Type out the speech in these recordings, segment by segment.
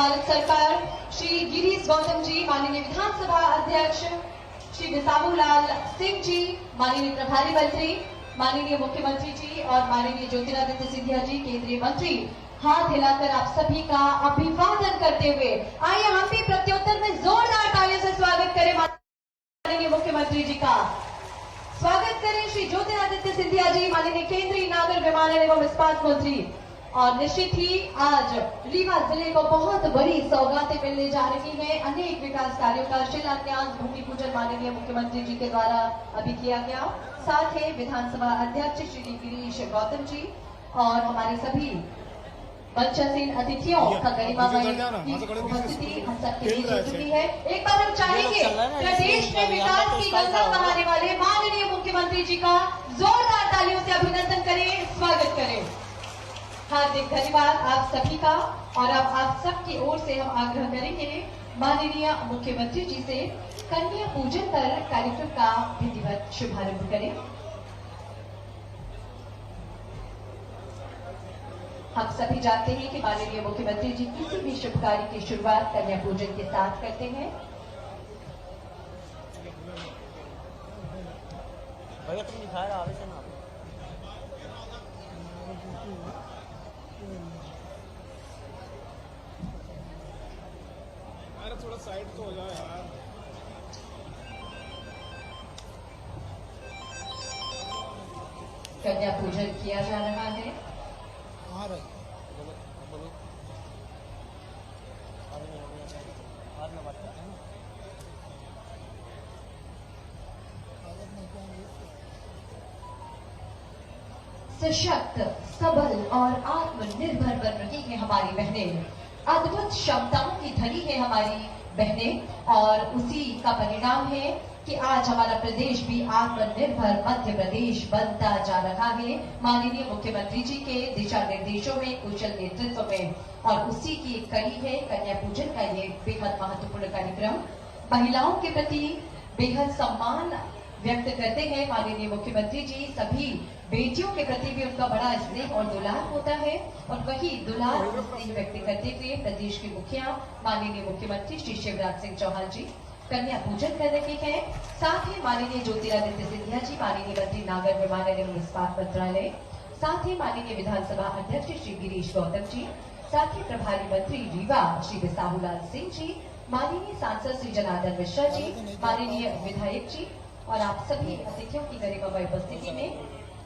भारत सरकार श्री गिरीश गौतम जी, माननीय विधानसभा अध्यक्ष श्री बिसाहूलाल सिंह जी, माननीय प्रभारी मंत्री, माननीय मुख्यमंत्री जी और माननीय ज्योतिरादित्य सिंधिया जी, केंद्रीय मंत्री, हाथ हिलाकर आप सभी का अभिवादन करते हुए आइए हम भी प्रत्युत्तर में जोरदार तालियों से स्वागत करें माननीय मुख्यमंत्री जी का। स्वागत करें श्री ज्योतिरादित्य सिंधिया जी, माननीय केंद्रीय नागर विमानन एवं इस्पात मंत्री। और निश्चित ही आज रीवा जिले को बहुत बड़ी सौगातें मिलने जा रही हैं। अनेक विकास कार्यों का शिलान्यास, भूमि पूजन माननीय मुख्यमंत्री जी के द्वारा अभी किया गया। साथ ही विधानसभा अध्यक्ष श्री गिरीश गौतम जी और हमारे सभी मंचासीन अतिथियों का गरिमामय उपस्थिति हम सबके बीच हो चुकी है। एक बार हम चाहेंगे प्रदेश में विकास की गंगा बहाने वाले माननीय मुख्यमंत्री जी का जोरदार तालियों से अभिनंदन करें, स्वागत करें। हार्दिक धन्यवाद आप सभी का। और अब आप सबकी ओर से हम आग्रह करेंगे माननीय मुख्यमंत्री जी से कन्या पूजन पर कार्यक्रम का विधिवत शुभारंभ करें। हम सभी जानते हैं कि माननीय मुख्यमंत्री जी किसी भी शुभ कार्य की शुरुआत कन्या पूजन के साथ करते हैं। भैया तुम दिखाया आगे से ना थोड़ा साइड तो हो जाए यार। कन्या पूजन किया जा रहा है। सशक्त, सबल और आत्मनिर्भर बन रही है हमारी बहनें। अद्भुत क्षमताओं की धनी है हमारी बहनें और उसी का परिणाम है कि आज हमारा प्रदेश भी आत्मनिर्भर मध्य प्रदेश बनता जा रहा है माननीय मुख्यमंत्री जी के दिशा निर्देशों में, कुशल नेतृत्व में। और उसी की एक कड़ी है कन्या पूजन का ये बेहद महत्वपूर्ण कार्यक्रम। महिलाओं के प्रति बेहद सम्मान व्यक्त करते हैं माननीय मुख्यमंत्री जी। सभी बेटियों के प्रति भी उनका बड़ा स्नेह और दुलार होता है और वही दुलार स्नेह व्यक्त करते हुए प्रदेश के मुखिया माननीय मुख्यमंत्री श्री शिवराज सिंह चौहान जी कन्या पूजन कर रहे हैं। साथ ही माननीय ज्योतिरादित्य सिंधिया जी, माननीय मंत्री नागर विमानन एवं इस्पात मंत्रालय, साथ ही माननीय विधानसभा अध्यक्ष श्री गिरीश गौतम जी, साथ ही प्रभारी मंत्री रीवा श्री बिसाहूलाल सिंह जी, माननीय सांसद श्री जनार्दन मिश्रा जी, माननीय विधायक जी और आप सभी अतिथियों की गरिमामय उपस्थिति में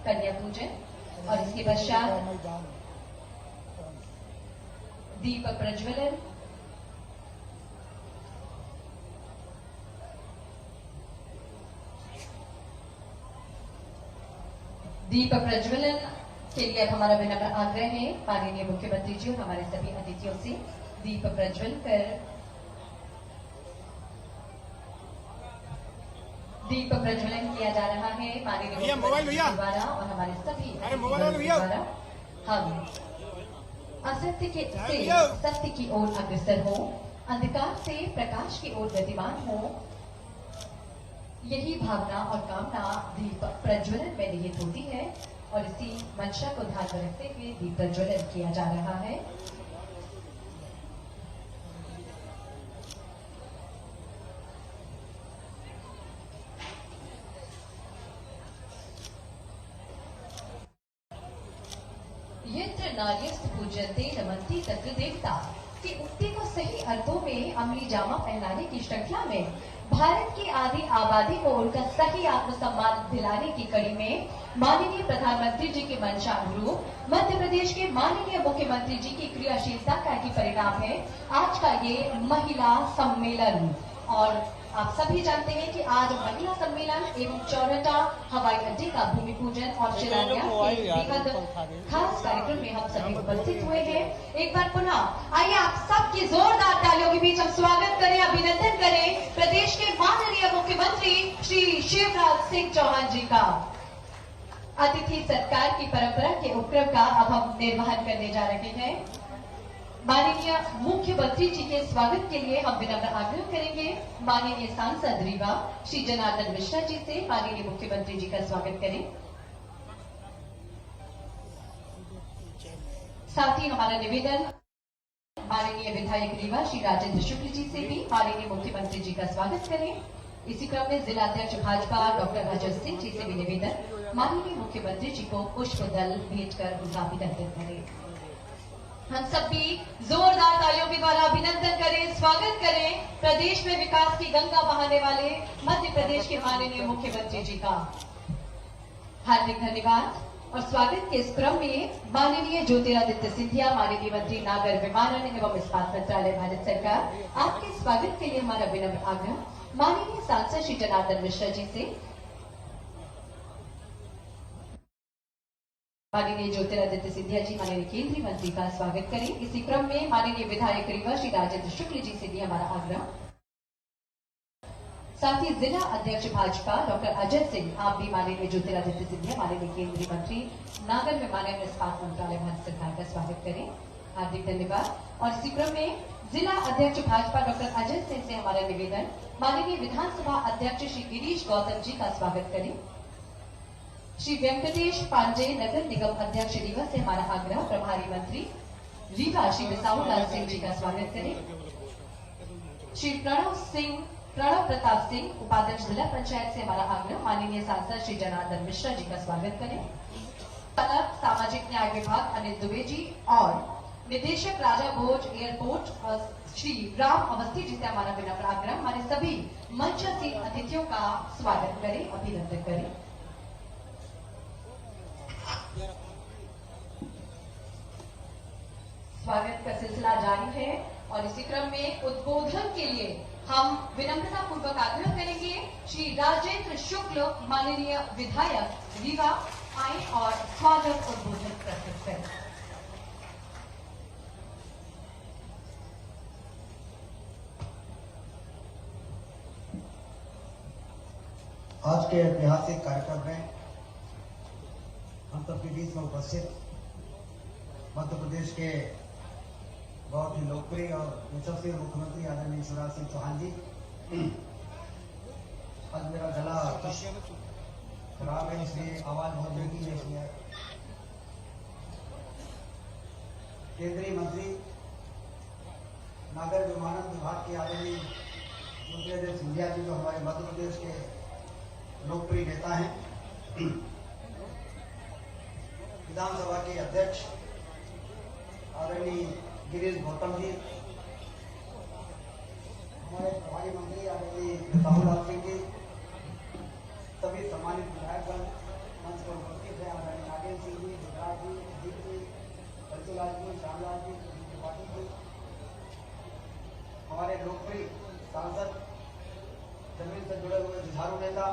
कन्या पूजन और इसके पश्चात दीप प्रज्वलन, दीप प्रज्वलन के लिए अब हमारा विनम्र आग्रह है माननीय मुख्यमंत्री जी और हमारे सभी अतिथियों से दीप प्रज्वल कर दीप प्रज्वलन किया जा रहा है माननीय मुख्यमंत्री द्वारा और हमारे सभी द्वारा। हम असत्य के से सत्य की ओर अग्रसर हो, अंधकार से प्रकाश की ओर गतिमान हो, यही भावना और कामना दीप प्रज्वलन में निहित होती है और इसी मंशा को ध्यान में रखते हुए दीप प्रज्वलन किया जा रहा है। यत्र नार्यस्तु पूज्यन्ते नमन्ति तत्र देवता की उक्ति को सही अर्थों में अमली जामा पहनाने की श्रृंखला में भारत की आधी आबादी को उनका सही आत्मसम्मान दिलाने की कड़ी में माननीय प्रधानमंत्री जी के मंशा अनुरूप मध्य प्रदेश के माननीय मुख्यमंत्री जी की क्रियाशीलता का ही परिणाम है आज का ये महिला सम्मेलन। और आप सभी जानते हैं कि आज महिला सम्मेलन एवं चौरटा हवाई अड्डे का भूमि पूजन और शिलान्यास के बेहद खास कार्यक्रम में हम सभी उपस्थित हुए हैं। एक बार पुनः आइए आप सबकी जोरदार तालियों के बीच हम स्वागत करें, अभिनंदन करें प्रदेश के माननीय मुख्यमंत्री श्री शिवराज सिंह चौहान जी का। अतिथि सत्कार की परंपरा के उपक्रम का अब हम निर्वहन करने जा रहे हैं। माननीय मुख्यमंत्री जी के स्वागत के लिए हम विनम्र आग्रह करेंगे माननीय सांसद रीवा श्री जनार्दन मिश्रा जी से माननीय मुख्यमंत्री जी का स्वागत करें। साथ ही हमारा निवेदन माननीय विधायक रीवा श्री राजेंद्र शुक्ल जी से भी माननीय मुख्यमंत्री जी का स्वागत करें। इसी क्रम में जिला अध्यक्ष भाजपा डॉक्टर अजय सिंह जी से भी निवेदन माननीय मुख्यमंत्री जी को पुष्प दल भेजकर उनका अभिनंदन करें। हम सब भी जोरदार तालियों के द्वारा अभिनंदन करें, स्वागत करें प्रदेश में विकास की गंगा बहाने वाले मध्य प्रदेश के माननीय मुख्यमंत्री जी का। हार्दिक धन्यवाद। और स्वागत के इस क्रम में माननीय ज्योतिरादित्य सिंधिया, माननीय मंत्री नागर विमानन एवं इस्पात मंत्रालय, भारत सरकार, आपके स्वागत के लिए हमारा विनम्र आग्रह माननीय सांसद श्री जनार्दन मिश्रा जी से। माननीय ज्योतिरादित्य सिंधिया जी माननीय केंद्रीय मंत्री का स्वागत करें। इसी क्रम में माननीय विधायक रीवा श्री राजेंद्र शुक्ल जी से भी हमारा आग्रह। साथ ही जिला अध्यक्ष भाजपा डॉक्टर अजय सिंह, आप भी माननीय ज्योतिरादित्य सिंधिया, माननीय केंद्रीय मंत्री नागर विमानन एवं इस्पात मंत्रालय, भारत सरकार का स्वागत करें। हार्दिक धन्यवाद। और इसी क्रम में जिला अध्यक्ष भाजपा डॉक्टर अजय सिंह से हमारा निवेदन माननीय विधानसभा अध्यक्ष श्री गिरीश गौतम जी का स्वागत करें। श्री वेंकटेश पांडे, नगर निगम अध्यक्ष रीवा से हमारा आग्रह प्रभारी मंत्री रीवा श्री बिसाहूलाल सिंह जी का स्वागत करें। श्री प्रणव प्रताप सिंह, उपाध्यक्ष जिला पंचायत से हमारा आग्रह माननीय सांसद श्री जनार्दन मिश्रा जी का स्वागत करें। सामाजिक न्याय विभाग अनिल दुबे जी और निदेशक राजा भोज एयरपोर्ट श्री राम अवस्थी जी से हमारा विनम्र आग्रह हमारे सभी मंचासीन अतिथियों का स्वागत करें, अभिनंदन करें। स्वागत का सिलसिला जारी है और इसी क्रम में उद्बोधन के लिए हम विनम्रता पूर्वक आग्रह करेंगे श्री राजेंद्र शुक्ल, माननीय विधायक रीवा, आए और स्वागत उद्बोधन प्रस्तुत करें। आज के ऐतिहासिक कार्यक्रम में हम सबके बीच में उपस्थित मध्य प्रदेश के बहुत ही लोकप्रिय और यशस्वी मुख्यमंत्री आदरणीय शिवराज सिंह चौहान जी, आज मेरा गला खराब है इसलिए आवाज बहुत धीमी है, इसलिए केंद्रीय मंत्री नागर विमानन विभाग के आदरणीय ज्योतिरादित्य सिंधिया जी, जो हमारे मध्य प्रदेश के लोकप्रिय नेता हैं, विधानसभा के अध्यक्ष आदरणीय गिरीश गौतम जी, हमारे प्रभारी मंत्री आदरणीय बिसाहूलाल सिंह जी, सभी सम्मानित विधायकगण मंच पर उपस्थित हैं, आदरणीय नागेंद्र सिंह जी, गुजरात जी, अजीत जी, बंसीलाल जी, श्यामलाल जी, त्रिपाठी जी, हमारे लोकप्रिय सांसद, जमीन से जुड़े हुए जुझारू नेता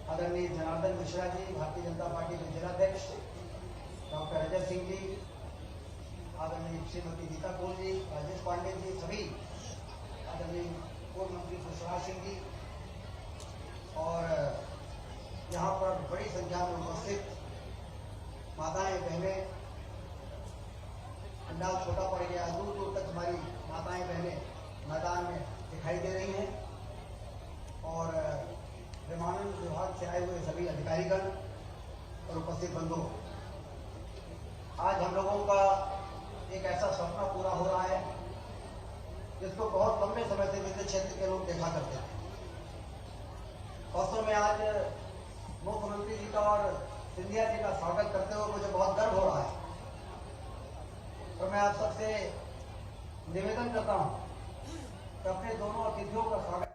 आदरणीय जनार्दन मिश्रा जी, भारतीय जनता पार्टी के जिलाध्यक्ष डॉक्टर अजय सिंह जी, आदरणीय श्रीमती गीता कौल जी, राजेश पांडे जी, सभी आदरणीय पूर्व मंत्री सुषमा सिंह जी और यहाँ पर बड़ी संख्या में उपस्थित माताएं बहनें, पंडाल छोटा पड़ गया, दूर दूर तक हमारी माताएं बहनें मैदान में दिखाई दे रही हैं और विमानन विभाग से आए हुए सभी अधिकारीगण और उपस्थित बंधु, आज हम लोगों का एक ऐसा सपना पूरा हो रहा है जिसको बहुत लंबे समय से विद्युत क्षेत्र के लोग देखा करते हैं। वास्तव में आज मुख्यमंत्री जी का और सिंधिया जी का स्वागत करते हुए मुझे बहुत गर्व हो रहा है और मैं आप सबसे निवेदन करता हूं कि अपने दोनों अतिथियों का स्वागत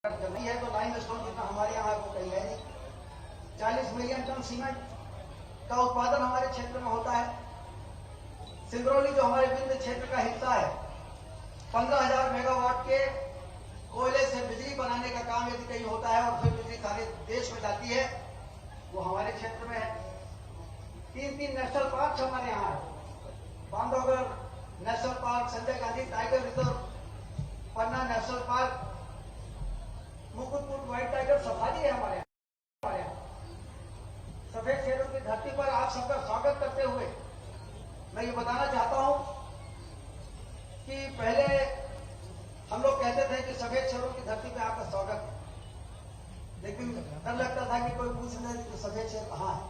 करनी है तो लाइम स्टोन जितना हमारे यहाँ को कहीं है नहीं। 40 मिलियन टन सीमेंट का उत्पादन हमारे क्षेत्र में होता है। सिंगरौली जो हमारे विंध्य क्षेत्र का हिस्सा है, 15,000 मेगावाट के कोयले से बिजली बनाने का काम यदि कहीं होता है और फिर बिजली सारे देश में जाती है वो हमारे क्षेत्र में है। 3 नेशनल पार्क हमारे यहाँ है। Bandhavgarh national park, Sanjay Gandhi tiger reserve, Panna national park, Mukutpur white tiger safari है हमारे यहाँ। सफेद शेरों की धरती पर आप सबका स्वागत करते हुए मैं ये बताना चाहता हूं कि पहले हम लोग कहते थे कि सफेद शेरों की धरती पे आपका स्वागत है, लेकिन डर लगता था कि कोई पूछ ले कि सफेद शेर कहाँ है।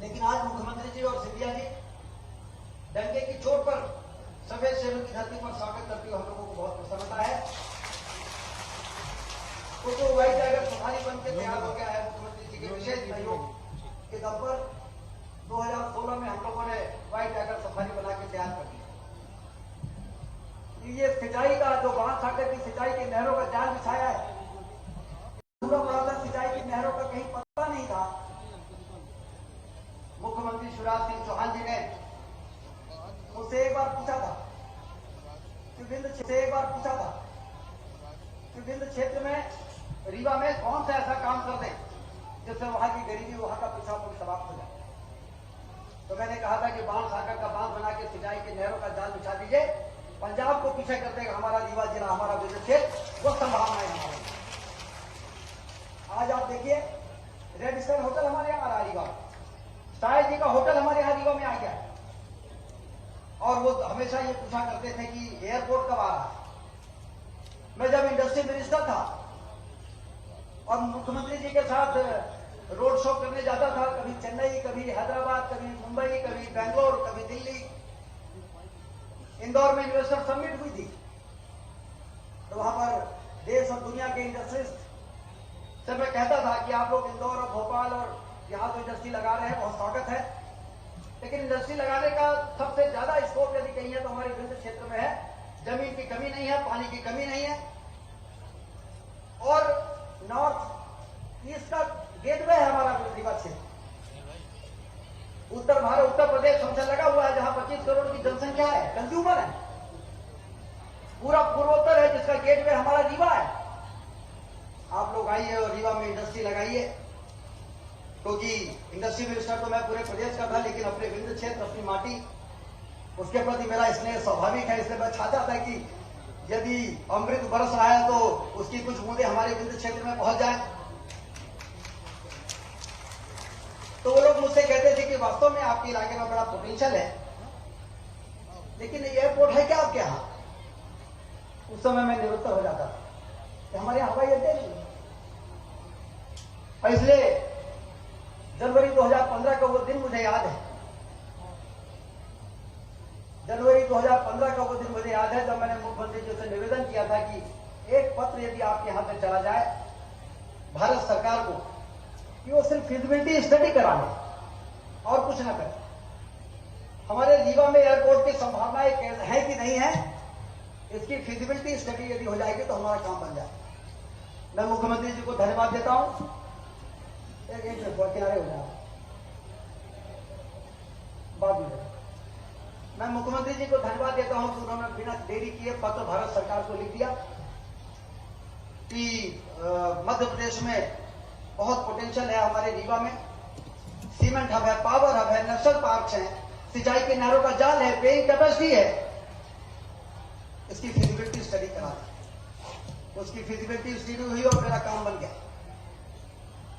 लेकिन आज मुख्यमंत्री जी और सिंधिया जी डंके की चोट पर सफेद शेरों की धरती पर स्वागत करते हुए हम लोगों को बहुत प्रसन्नता है। तो व्हाइट टाइगर सफारी बन के तैयार हो गया है मुख्यमंत्री जी के विशेष सहयोग के दम पर। 2016 में हम लोगों ने व्हाइट टाइगर सफारी बना के तैयार कर दिया। ये सिंचाई का जो बांध सागर की सिंचाई की नहरों का जाल बिछाया है, पूरा बड़ा सिंचाई की नहरों का कहीं पता नहीं था। मुख्यमंत्री शिवराज सिंह चौहान जी ने मुझसे एक बार पूछा था कि विंध्य क्षेत्र में रीवा में कौन सा ऐसा काम कर दें जिससे वहां की गरीबी, वहां का पिछड़ापन समाप्त हो जाए। तो मैंने कहा था कि बाण सागर का बांध बना के सिंचाई की नहरों का जाल बिछा दीजिए, पंजाब को पीछे कर देगा हमारा रीवा जिला, हमारा विंध्य क्षेत्र, वो संभावनाएं हमारे। आज आप देखिए रेड स्टार होटल हमारे यहाँ आ रहा है रीवा, शायद जी का होटल हमारे यहाँ रीवा में आ गया। और वो हमेशा ये पूछा करते थे कि एयरपोर्ट कब आ रहा है। मैं जब इंडस्ट्री मिनिस्टर था और मुख्यमंत्री जी के साथ रोड शो करने जाता था, कभी चेन्नई, कभी हैदराबाद, कभी मुंबई, कभी बेंगलोर, कभी दिल्ली, इंदौर में इन्वेस्टर समिट हुई थी, तो वहां पर देश और दुनिया के इंडस्ट्रिस्ट से मैं कहता था कि आप लोग इंदौर और भोपाल और यहाँ तो इंडस्ट्री लगा रहे हैं, बहुत स्वागत है, लेकिन इंडस्ट्री लगाने का सबसे ज्यादा स्कोप यदि कहीं है तो हमारे विंध्य क्षेत्र में है। जमीन की कमी नहीं है, पानी की कमी नहीं है, और नॉर्थ ईस्ट का गेटवे है हमारा रीवा क्षेत्र। उत्तर भारत, उत्तर प्रदेश हमसे लगा हुआ है, जहां 25 करोड़ की जनसंख्या है, कंज्यूमर है। पूरा पूर्वोत्तर है जिसका गेटवे हमारा रीवा है। आप लोग आइए और रीवा में इंडस्ट्री लगाइए, क्योंकि इंडस्ट्री मिनिस्टर तो मैं पूरे प्रदेश का था, लेकिन अपने विंध्य क्षेत्र, अपनी माटी, उसके प्रति मेरा स्नेह स्वाभाविक है। इसलिए मैं चाहता था कि यदि अमृत बरस रहा है तो उसकी कुछ बूंदें हमारे विंध्य क्षेत्र में पहुंच जाए। तो वो लोग मुझसे कहते थे कि वास्तव में आपके इलाके में बड़ा पोटेंशियल है, लेकिन एयरपोर्ट है क्या आपके यहाँ? उस समय मैं निरुत्तर हो जाता था कि हमारे यहाँ हवाई अड्डे नहीं है। और इसलिए जनवरी 2015 का वो दिन मुझे याद है। जनवरी 2015 का वो दिन मुझे याद है जब मैंने मुख्यमंत्री जी से निवेदन किया था कि एक पत्र यदि आपके यहां से चला जाए भारत सरकार को कि वो सिर्फ फिजिबिलिटी स्टडी करा ले और कुछ ना करे। हमारे रीवा में एयरपोर्ट की संभावनाएं है कि नहीं है, इसकी फिजिबिलिटी स्टडी यदि हो जाएगी तो हमारा काम बन जाए। मैं मुख्यमंत्री जी को धन्यवाद देता हूं। एक किनारे हो जाए बाद में। मैं मुख्यमंत्री जी को धन्यवाद देता हूं कि उन्होंने बिना देरी किए पत्र भारत सरकार को लिख दिया कि मध्य प्रदेश में बहुत पोटेंशियल है हमारे रीवा में। सीमेंट हब है, पावर हब है, नेशनल पार्क हैं, सिंचाई के नहरों का जाल है, पेइंग कैपेसिटी है। इसकी फिजिबिलिटी स्टडी करा दी, उसकी फिजिबिलिटी स्टडी हुई और मेरा काम बन गया।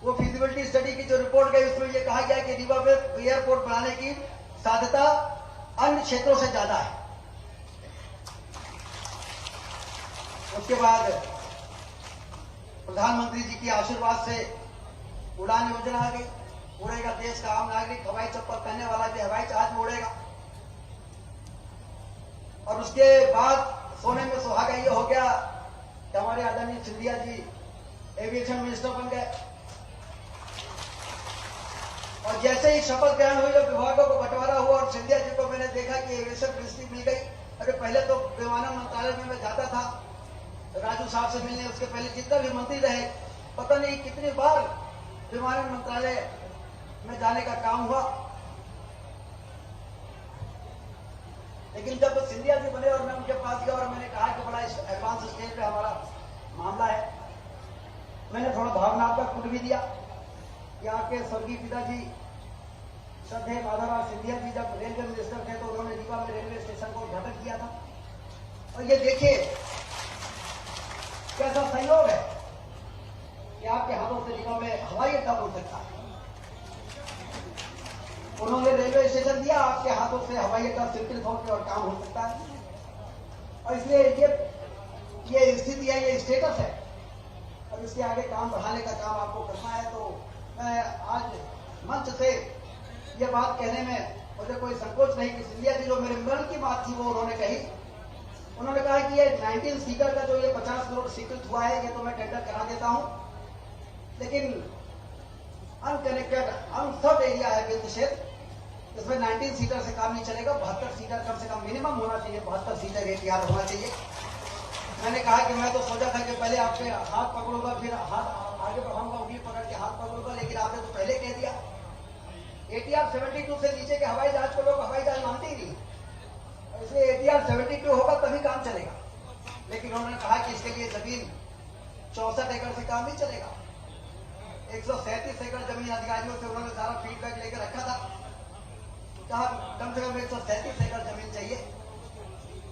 वो फिजिबिलिटी स्टडी की जो रिपोर्ट गई उसमें यह कहा गया कि रीवा में एयरपोर्ट बनाने की साध्यता अन्य क्षेत्रों से ज्यादा है। उसके बाद प्रधानमंत्री जी के आशीर्वाद से उड़ान योजना आ गई। उड़ेगा देश का आम नागरिक, हवाई चप्पल पहनने वाला भी हवाई जहाज में उड़ेगा। और उसके बाद सोने में सुहागा ये हो गया कि हमारे आदरणीय सिंधिया जी एविएशन मिनिस्टर बन गए। और जैसे ही शपथ ग्रहण हुई और विभागों को बंटवारा हुआ और सिंधिया जी को मैंने देखा कि एविएशन मिनिस्ट्री मिल गई। अरे पहले तो विमानन मंत्रालय में मैं जाता था राजू साहब से मिलने, उसके पहले जितना भी मंत्री रहे, पता नहीं कितनी बार विमानन मंत्रालय में जाने का काम हुआ। लेकिन जब सिंधिया जी बने और मैं उनके पास गया और मैंने कहा कि बड़ा एडवांस स्टेज पे हमारा मामला है, मैंने थोड़ा भावनात्मक पुट भी दिया कि आपके स्वर्गीय पिताजी श्रद्धेय माधवराव सिंधिया जी जब रेलवे मिनिस्टर थे तो उन्होंने रीवा में रेलवे स्टेशन को उद्घाटन किया था। और ये देखिए कैसा संयोग है कि आपके हाथों से रीवा में हवाई अड्डा हो सकता है। उन्होंने रेलवे स्टेशन दिया, आपके हाथों से हवाई अड्डा स्वीकृत होकर और काम हो सकता है। और इसलिए ये स्थिति है, ये स्टेटस है। और इसके आगे काम बढ़ाने का काम आपको करना है। तो मैं आज मंच से ये बात कहने में मुझे कोई संकोच नहीं कि सिंधिया जी जो मेरे मन की बात थी वो उन्होंने कही। उन्होंने कहा कि ये 19 सीटर का जो ये 50 करोड़ स्वीकृत हुआ है ये तो मैं टेंडर करा देता हूं, लेकिन अनकनेक्टेड अनसर्व एरिया है वित्त क्षेत्र, इसमें 19 सीटर से काम नहीं चलेगा। 72 सीटर कम से कम मिनिमम होना चाहिए, 72 सीटर एटीआर होना चाहिए। मैंने कहा कि मैं तो सोचा था कि पहले आपके हाथ पकड़ूंगा फिर हाथ आगे बढ़ाऊंगा, उंगली पकड़ के हाथ पकड़ूंगा, लेकिन आपने तो पहले कह दिया। एटीआर 72 से नीचे के हवाई जहाज को लोग हवाई जहाज मानते ही नहीं, इसलिए एटीआर 72 होगा तभी काम चलेगा। लेकिन उन्होंने कहा कि इसके लिए जमीन 64 एकड़ से काम नहीं चलेगा। 137 एकड़ जमीन अधिकारियों से उन्होंने सारा फीडबैक लेकर रखा था, कहा कम से कम 137 एकड़ जमीन चाहिए।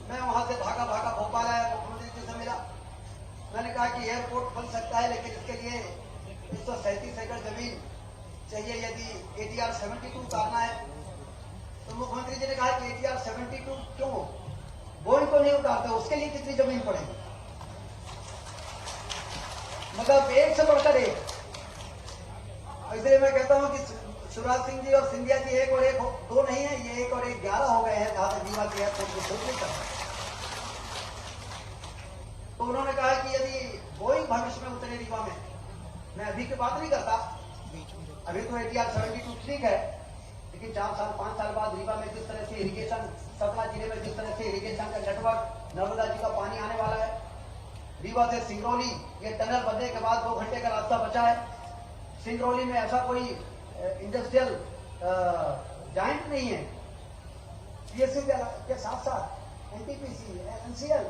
मैं वहां से भागा भोपाल आया, मुख्यमंत्री जी से मिला। मैंने कहा कि एयरपोर्ट बन सकता है लेकिन इसके लिए 137 एकड़ जमीन चाहिए यदि एटीआर 72 उतारना है। तो मुख्यमंत्री जी ने कहा कि एटीआर 72 क्यों, बोइंग को नहीं उतारते, उसके लिए कितनी जमीन पड़ेगी। मतलब एक से बढ़कर एक। इसलिए मैं कहता हूं कि शिवराज सिंह जी और सिंधिया जी एक और एक दो नहीं है, ये 1 और 1 11 हो गए हैं जहां तक रीवा के एयरपोर्ट को सोच नहीं करता। तो उन्होंने कहा कि यदि बोइंग भविष्य में उतरे रीवा में, मैं अभी की बात नहीं करता, अभी तो एटीआर 72 ठीक है, लेकिन 4 साल 5 साल बाद रीवा में जिस तरह से इरिगेशन, सतना जिले में जिस तरह से इरिगेशन का नेटवर्क, नर्मदा जी का पानी आने वाला है, रीवा से सिंगरौली ये टनल बनने के बाद 2 घंटे का रास्ता बचा है। सिंगरौली में ऐसा कोई इंडस्ट्रियल जॉइंट नहीं है। पीएससी के साथ साथ एनटीपीसी, एनसीएल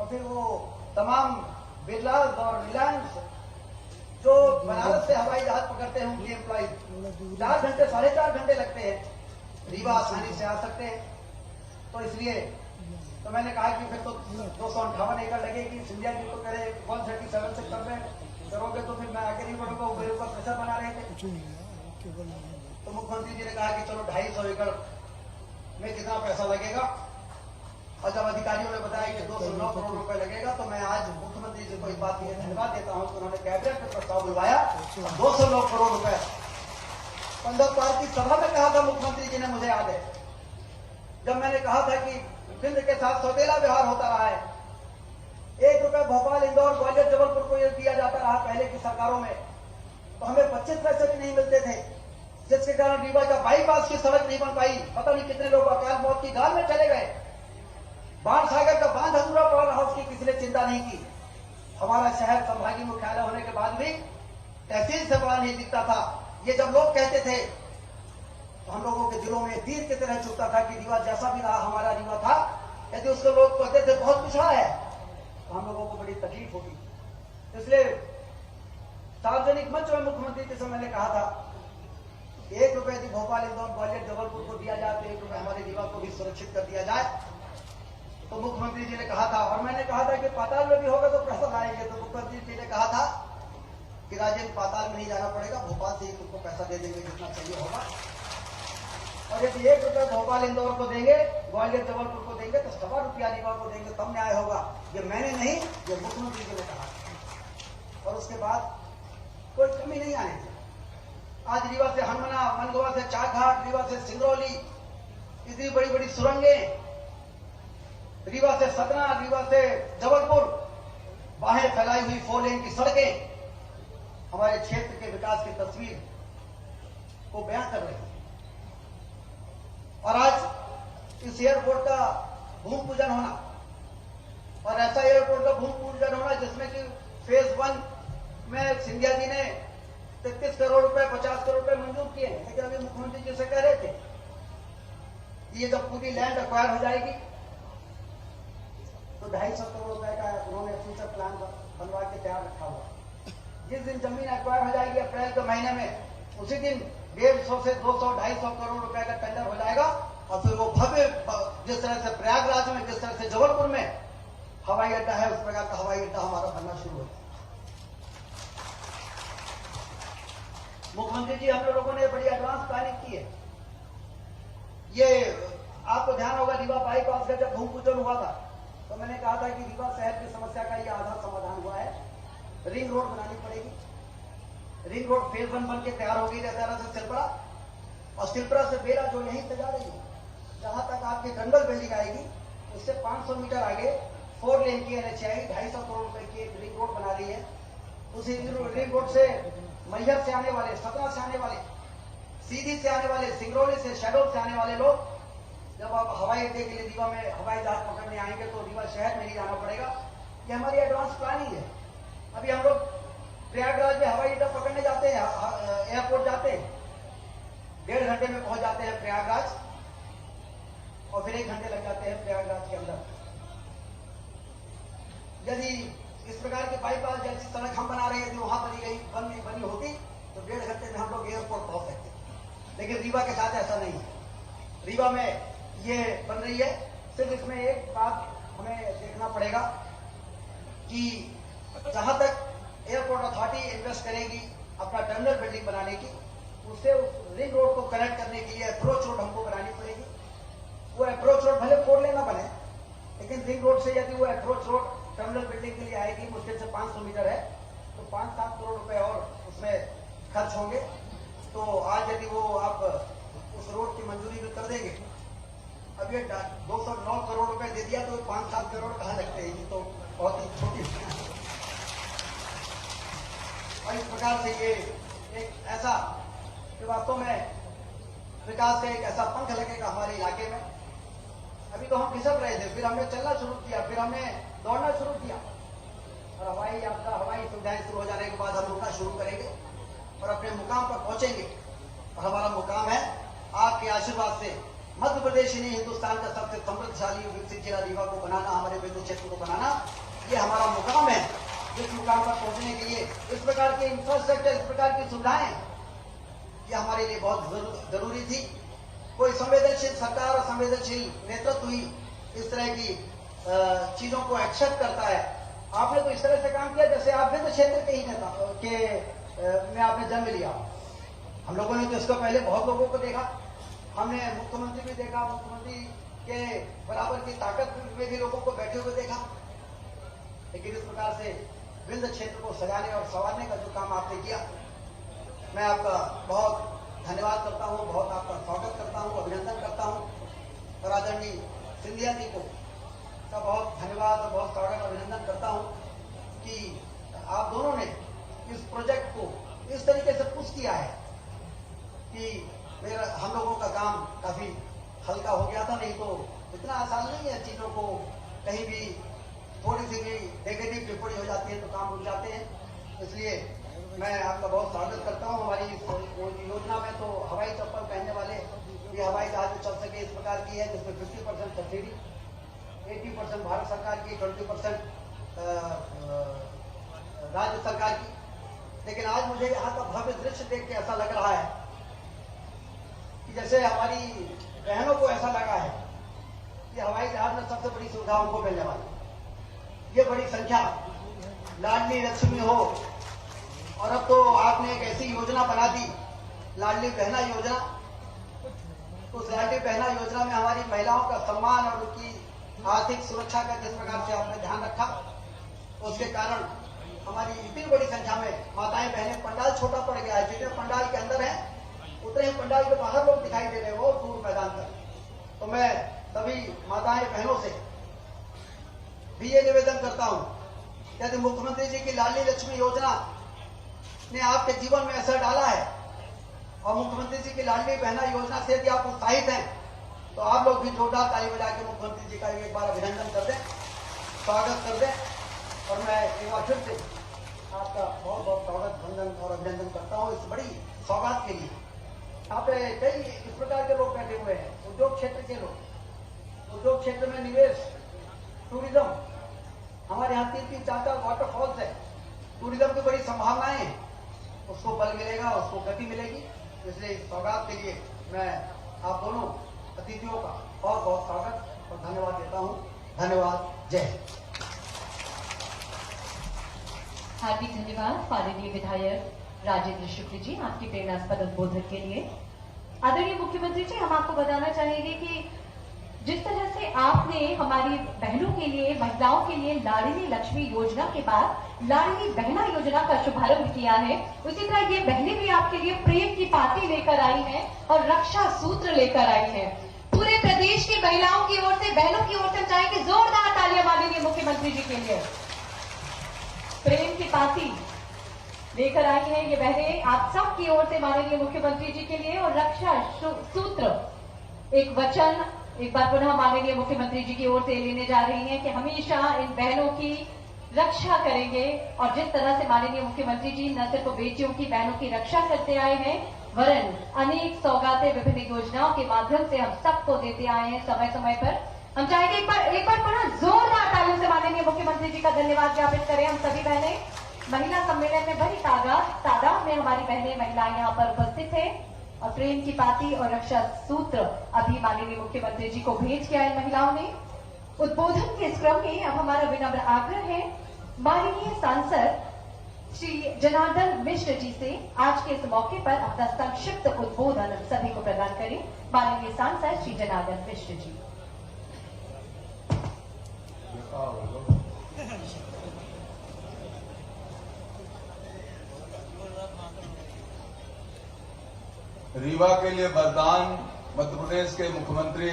और फिर वो तमाम बिरला और रिलायंस जो बनारस से हवाई जहाज पकड़ते हैं उनकी एम्प्लॉय 4 घंटे 4.5 घंटे लगते हैं, रीवा आसानी से आ सकते हैं। तो इसलिए तो मैंने कहा कि फिर तो 258 एकड़ लगेगी। सिंधिया जी को कह रहे 137 से करोगे तो फिर मैं आगे नहीं बढ़ूंगा, वो मेरे ऊपर प्रेशर बना रहे थे। तो मुख्यमंत्री जी ने कहा कि चलो 250 एकड़ में कितना पैसा लगेगा, और जब अधिकारियों ने बताया कि 209 करोड़ रुपए लगेगा तो मैं आज मुख्यमंत्री जी को इस बात के लिए धन्यवाद देता हूं कि उन्होंने कैबिनेट में प्रस्ताव बुलवाया 209 करोड़ रुपए। 15 तारीख की सभा में कहा था मुख्यमंत्री जी ने, मुझे याद है, जब मैंने कहा था कि केंद्र के साथ सौतेला व्यवहार होता रहा है। 1 रुपए भोपाल, इंदौर, ग्वालियर, जबलपुर को यह दिया जाता रहा पहले की सरकारों में, तो हमें 25 पैसे भी नहीं मिलते थे, जिसके कारण रीवा का बाईपास की सड़क नहीं बन पाई। पता नहीं कितने लोग अकाल मौत की गाल में चले गए। बाण सागर का बांध अधूरा पड़ा रहा, उसकी किसी ने चिंता नहीं की। हमारा शहर संभागीय मुख्यालय होने के बाद भी तहसील से बड़ा नहीं दिखता था। ये जब लोग कहते थे तो हम लोगों के दिलों में तीर की तरह चुभता था कि रीवा जैसा भी रहा हमारा रीवा था, यदि उसको लोग कहते थे बहुत पिछड़ा है तो हम लोगों को बड़ी तकलीफ होगी। इसलिए सार्वजनिक मंच में मुख्यमंत्री जी से मैंने कहा था 1 रुपए यदि भोपाल, इंदौर, ग्वालियर, जबलपुर को दिया जाए तो 1 रुपए हमारे रीवा को भी सुरक्षित कर दिया जाए। तो मुख्यमंत्री जी ने कहा था, और मैंने कहा था कि पाताल में भी होगा तो पैसा लाएंगे। तो मुख्यमंत्री जी ने कहा था कि राजेंद्र पाताल में नहीं जाना पड़ेगा, भोपाल से ही तुमको पैसा दे देंगे जितना चाहिए होगा। और यदि 1 रुपए भोपाल, इंदौर को देंगे, ग्वालियर, जबलपुर को देंगे तो 1.25 रुपया रीवा को देंगे, तब न्याय होगा। ये मैंने नहीं, ये मुख्यमंत्री जी ने कहा। और उसके बाद कोई कमी नहीं आने दी। आज रीवा से हनुमना, मनगवा से चाघाट, रीवा से सिंगरौली, इतनी बड़ी बड़ी सुरंगें, रीवा से सतना, रीवा से जबलपुर, बाहें फैलाई हुई 4 लेन की सड़कें हमारे क्षेत्र के विकास की तस्वीर को बयां कर रही है। और आज इस एयरपोर्ट का भूमि पूजन होना, और ऐसा एयरपोर्ट का भूमि पूजन होना जिसमें कि फेज 1 में सिंधिया जी ने 33 करोड़ रुपए, 50 करोड़ रुपए मंजूर किए हैं। लेकिन अभी मुख्यमंत्री जी से कह रहे थे ये जब पूरी लैंड एक्वायर हो जाएगी तो 250 करोड़ रुपए का उन्होंने फ्यूचर प्लान बनवा के तैयार रखा हुआ। जिस दिन जमीन एक्वायर हो जाएगी अप्रैल के महीने में, उसी दिन 150 से 200 250 करोड़ रुपए का टेंडर हो जाएगा। और फिर वो भव्य, जिस तरह से प्रयागराज में, जिस तरह से जबलपुर में हवाई अड्डा है, उस प्रकार का हवाई अड्डा हमारा बनना शुरू होगा। मुख्यमंत्री जी, हम लोगों ने बड़ी एडवांस प्लानिंग की है। ये आपको ध्यान होगा, रीवा बाईपास का जब भूमि पूजन हुआ था तो मैंने कहा था कि रीवा शहर की समस्या का ये आधा समाधान हुआ है। रिंग रोड बनानी पड़ेगी। रिंग रोड फेज 1 बन के तैयार हो गई रतारा से सिलपरा, और सिलपरा से बेला जो यहीं से जा रही है, जहां तक आपकी दंगल बिल्डिंग आएगी, उससे 500 मीटर आगे 4 लेन की NH-I 250 करोड़ रुपए की एक रिंग रोड बना रही है। उसी रिंग रोड से मैहर से आने वाले, सतना से आने वाले, सीधी से आने वाले, सिंगरौली से, शहडोल से आने वाले लोग जब आप हवाई अड्डे के लिए रीवा में हवाई जहाज पकड़ने आएंगे तो रीवा शहर में ही जाना पड़ेगा। ये हमारी एडवांस प्लानिंग है। अभी हम लोग प्रयागराज में हवाई अड्डा पकड़ने जाते हैं, एयरपोर्ट जाते हैं, 1.5 घंटे में पहुंच जाते हैं प्रयागराज, और फिर 1 घंटे लग जाते हैं प्रयागराज के अंदर। यदि इस प्रकार के बाईपास जैसी सड़क हम बना रहे हैं, यदि वहां बनी होती तो 1.5 घंटे में हम लोग एयरपोर्ट पहुंच सकते। लेकिन रीवा के साथ ऐसा नहीं है। रीवा में ये बन रही है। सिर्फ इसमें एक बात हमें देखना पड़ेगा कि जहां तक एयरपोर्ट अथॉरिटी इन्वेस्ट करेगी अपना टर्मिनल बिल्डिंग बनाने की, उससे उस रिंग रोड को कनेक्ट करने के लिए अप्रोच रोड हमको बनानी पड़ेगी। वो अप्रोच रोड भले 4 लेन ना बने, लेकिन रिंग रोड से यदि वो अप्रोच रोड टर्मिनल बिल्डिंग के लिए आएगी, मुश्किल से 500 मीटर है, तो 5-7 करोड़ रुपए और उसमें खर्च होंगे। तो आज यदि वो आप उस रोड की मंजूरी भी कर देंगे, अब ये 209 करोड़ रुपए दे दिया तो 5-7 करोड़ कहाँ लगते हैं? ये तो बहुत ही छोटी। और इस प्रकार से ये एक ऐसा कि वास्तव में विकास का एक ऐसा पंख लगेगा हमारे इलाके में। अभी तो हम खिसक रहे थे, फिर हमने चलना शुरू किया, फिर हमने दौड़ना शुरू किया, और हवाई यात्रा, हवाई सुविधाएं शुरू हो जाने के बाद हम रुकना शुरू करेंगे और अपने मुकाम पर पहुंचेंगे। और हमारा मुकाम है आपके आशीर्वाद से मध्य प्रदेश ही नहीं, हिंदुस्तान का सबसे समृद्धशाली विकसित जिला रीवा को बनाना, हमारे बिंदु क्षेत्र को बनाना, ये हमारा मुकाम है। जिस मुकाम पर पहुंचने के लिए इस प्रकार के इंफ्रास्ट्रक्चर, इस प्रकार की सुविधाएं, ये हमारे लिए बहुत जरूरी थी। कोई संवेदनशील सरकार और संवेदनशील नेतृत्व ही इस तरह की चीजों को एक्सेप्ट करता है। आपने तो इस तरह से काम किया जैसे आप बिंदु क्षेत्र के ही नेता में आपने जन्म लिया। हम लोगों ने तो इसको पहले बहुत लोगों को देखा, हमने मुख्यमंत्री भी देखा, मुख्यमंत्री के बराबर की ताकत में भी लोगों को बैठे हुए देखा। लेकिन इस प्रकार से बिंदु क्षेत्र को सजाने और संवारने का जो काम आपने किया, मैं आपका बहुत धन्यवाद करता हूं, बहुत आपका स्वागत करता हूं, अभिनंदन करता हूं। और आदरणीय सिंधिया जी को का बहुत धन्यवाद और बहुत स्वागत अभिनंदन करता हूं कि आप दोनों ने इस प्रोजेक्ट को इस तरीके से पुश किया है कि हम लोगों का काम काफी हल्का हो गया था। नहीं तो इतना आसान नहीं है, चीजों को कहीं भी थोड़ी सी भी नेगेटिव टिप्पणी हो जाती है तो काम रुक जाते हैं। इसलिए मैं आपका बहुत स्वागत करता हूं। हमारी इस योजना में तो हवाई चप्पल पहनने वाले ये हवाई जहाज चल सके इस प्रकार की है, जिसमें 50% सब्सिडी, 80% भारत सरकार की, 20% राज्य सरकार की। लेकिन आज मुझे यहाँ का भव्य दृश्य देख के ऐसा लग रहा है कि जैसे हमारी बहनों को ऐसा लगा है कि हवाई जहाज में सबसे बड़ी सुविधा उनको मिलने वाली। ये बड़ी संख्या, लाडली लक्ष्मी हो, और अब तो आपने एक ऐसी योजना बना दी, लाडली बहना योजना। उस लाडली बहना योजना में हमारी महिलाओं का सम्मान और उनकी आर्थिक सुरक्षा का जिस प्रकार से आपने ध्यान रखा, उसके कारण हमारी इतनी बड़ी संख्या में माताएं बहनें, पंडाल छोटा पड़ गया है, जितने पंडाल के अंदर है उतने ही पंडाल के बाहर लोग दिखाई दे रहे हैं, वो दूर मैदान तक। तो मैं सभी माताएं बहनों से भी ये निवेदन करता हूं, यदि मुख्यमंत्री जी की लाडली लक्ष्मी योजना ने आपके जीवन में असर डाला है और मुख्यमंत्री जी की लाडली बहना योजना से यदि आप उत्साहित हैं, तो आप लोग भी जोरदार ताली बजा के मुख्यमंत्री जी का एक बार अभिनंदन कर दें, स्वागत कर दें। और मैं एक बार फिर से आपका बहुत बहुत स्वागत, वंदन और अभिनंदन करता हूं इस बड़ी सौगात के लिए। यहाँ पे कई इस प्रकार के लोग बैठे हुए हैं, उद्योग क्षेत्र के लोग, उद्योग क्षेत्र में निवेश, टूरिज्म, हमारे यहाँ 3-4 वाटरफॉल्स है, टूरिज्म की बड़ी संभावनाएं हैं, उसको बल मिलेगा, उसको गति मिलेगी। इसलिए इस सौगात के लिए मैं आप दोनों अतिथियों का बहुत बहुत स्वागत और धन्यवाद देता हूं। धन्यवाद। जय हिंद। हार्दिक धन्यवाद माननीय विधायक राजेंद्र शुक्ल जी आपके प्रेरणास्पद उद्बोधन के लिए। आदरणीय मुख्यमंत्री जी, हम आपको बताना चाहेंगे कि जिस तरह से आपने हमारी बहनों के लिए, महिलाओं के लिए लाडली लक्ष्मी योजना के बाद लाडली बहना योजना का शुभारंभ किया है, उसी तरह ये बहनें भी आपके लिए प्रेम की पाती लेकर आई हैं और रक्षा सूत्र लेकर आई हैं। पूरे प्रदेश की महिलाओं की ओर से, बहनों की ओर से हम चाहेंगे जोरदार तालियां माननीय मुख्यमंत्री जी के लिए। प्रेम की पाती लेकर आई है ये बहनें आप सब की ओर से माननीय मुख्यमंत्री जी के लिए, और रक्षा सूत्र एक वचन एक बार पुनः माननीय मुख्यमंत्री जी की ओर से लेने जा रही हैं कि हमेशा इन बहनों की रक्षा करेंगे। और जिस तरह से माननीय मुख्यमंत्री जी न सिर्फ बेटियों की, बहनों की रक्षा करते आए हैं, वरन अनेक सौगातें विभिन्न योजनाओं के माध्यम से हम सबको देते आए हैं समय समय पर। हम चाहेंगे एक बार पुनः जोरदार तालियों से माननीय मुख्यमंत्री जी का धन्यवाद ज्ञापित करें हम सभी बहनें। महिला सम्मेलन में बड़ी तादाद में हमारी बहनें, महिलाएं यहाँ पर उपस्थित है और प्रेम की पाती और रक्षा सूत्र अभी माननीय मुख्यमंत्री जी को भेज के आए महिलाओं ने। उद्बोधन के इस क्रम में अब हमारा विनम्र आग्रह है माननीय सांसद श्री जनार्दन मिश्र जी से आज के इस मौके पर अपना संक्षिप्त उद्बोधन सभी को प्रदान करें। माननीय सांसद श्री जनार्दन मिश्र जी। रीवा के लिए वरदान मध्य प्रदेश के मुख्यमंत्री,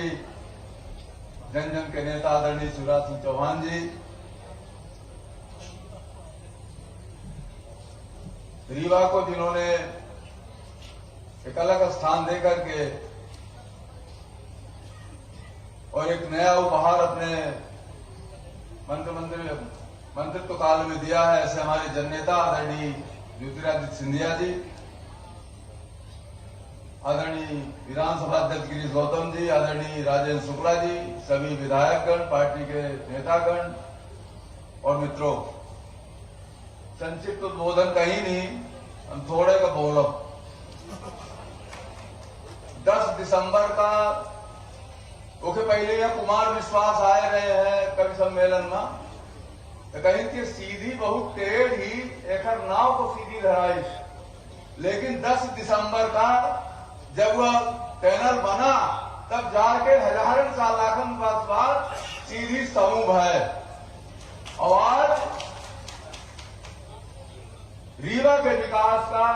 जन जन के नेता आदरणीय शिवराज सिंह चौहान जी, रीवा को जिन्होंने एक अलग स्थान देकर के और एक नया उपहार अपने मंत्रित्व काल में दिया है, ऐसे हमारे जननेता आदरणीय ज्योतिरादित्य सिंधिया जी, आदरणीय विधानसभा अध्यक्ष गिरीश गौतम जी, आदरणीय राजेंद्र शुक्ला जी, सभी विधायकगण, पार्टी के नेतागण और मित्रों, संक्षिप्त उद्बोधन कहीं नहीं, हम थोड़े का बोलब। 10 दिसंबर का ओके पहले यह कुमार विश्वास आए रहे हैं कवि सम्मेलन में, तो कहीं कि सीधी बहुत टेढ़ी एक नाव को सीधी धराई, लेकिन 10 दिसंबर का जब वह पैनल बना तब जाके हजारन साल लाखन बाद सीधी समूह है। और आज रीवा के विकास का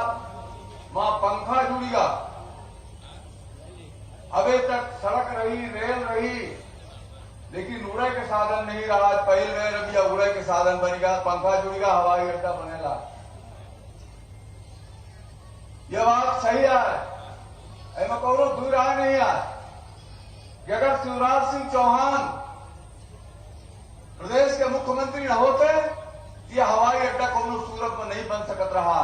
वहां पंखा जुड़ेगा। अभी तक सड़क रही, रेल रही, लेकिन उड़े के साधन नहीं रहा। पहल में रबिया उड़े के साधन बनेगा, पंखा जुड़ेगा, हवाई अड्डा बनेगा। यह बात सही है, ऐसा कौनो दूर रहा नहीं है कि अगर शिवराज सिंह चौहान प्रदेश के मुख्यमंत्री न होते यह हवाई अड्डा कौनो सूरत में नहीं बन सकत रहा।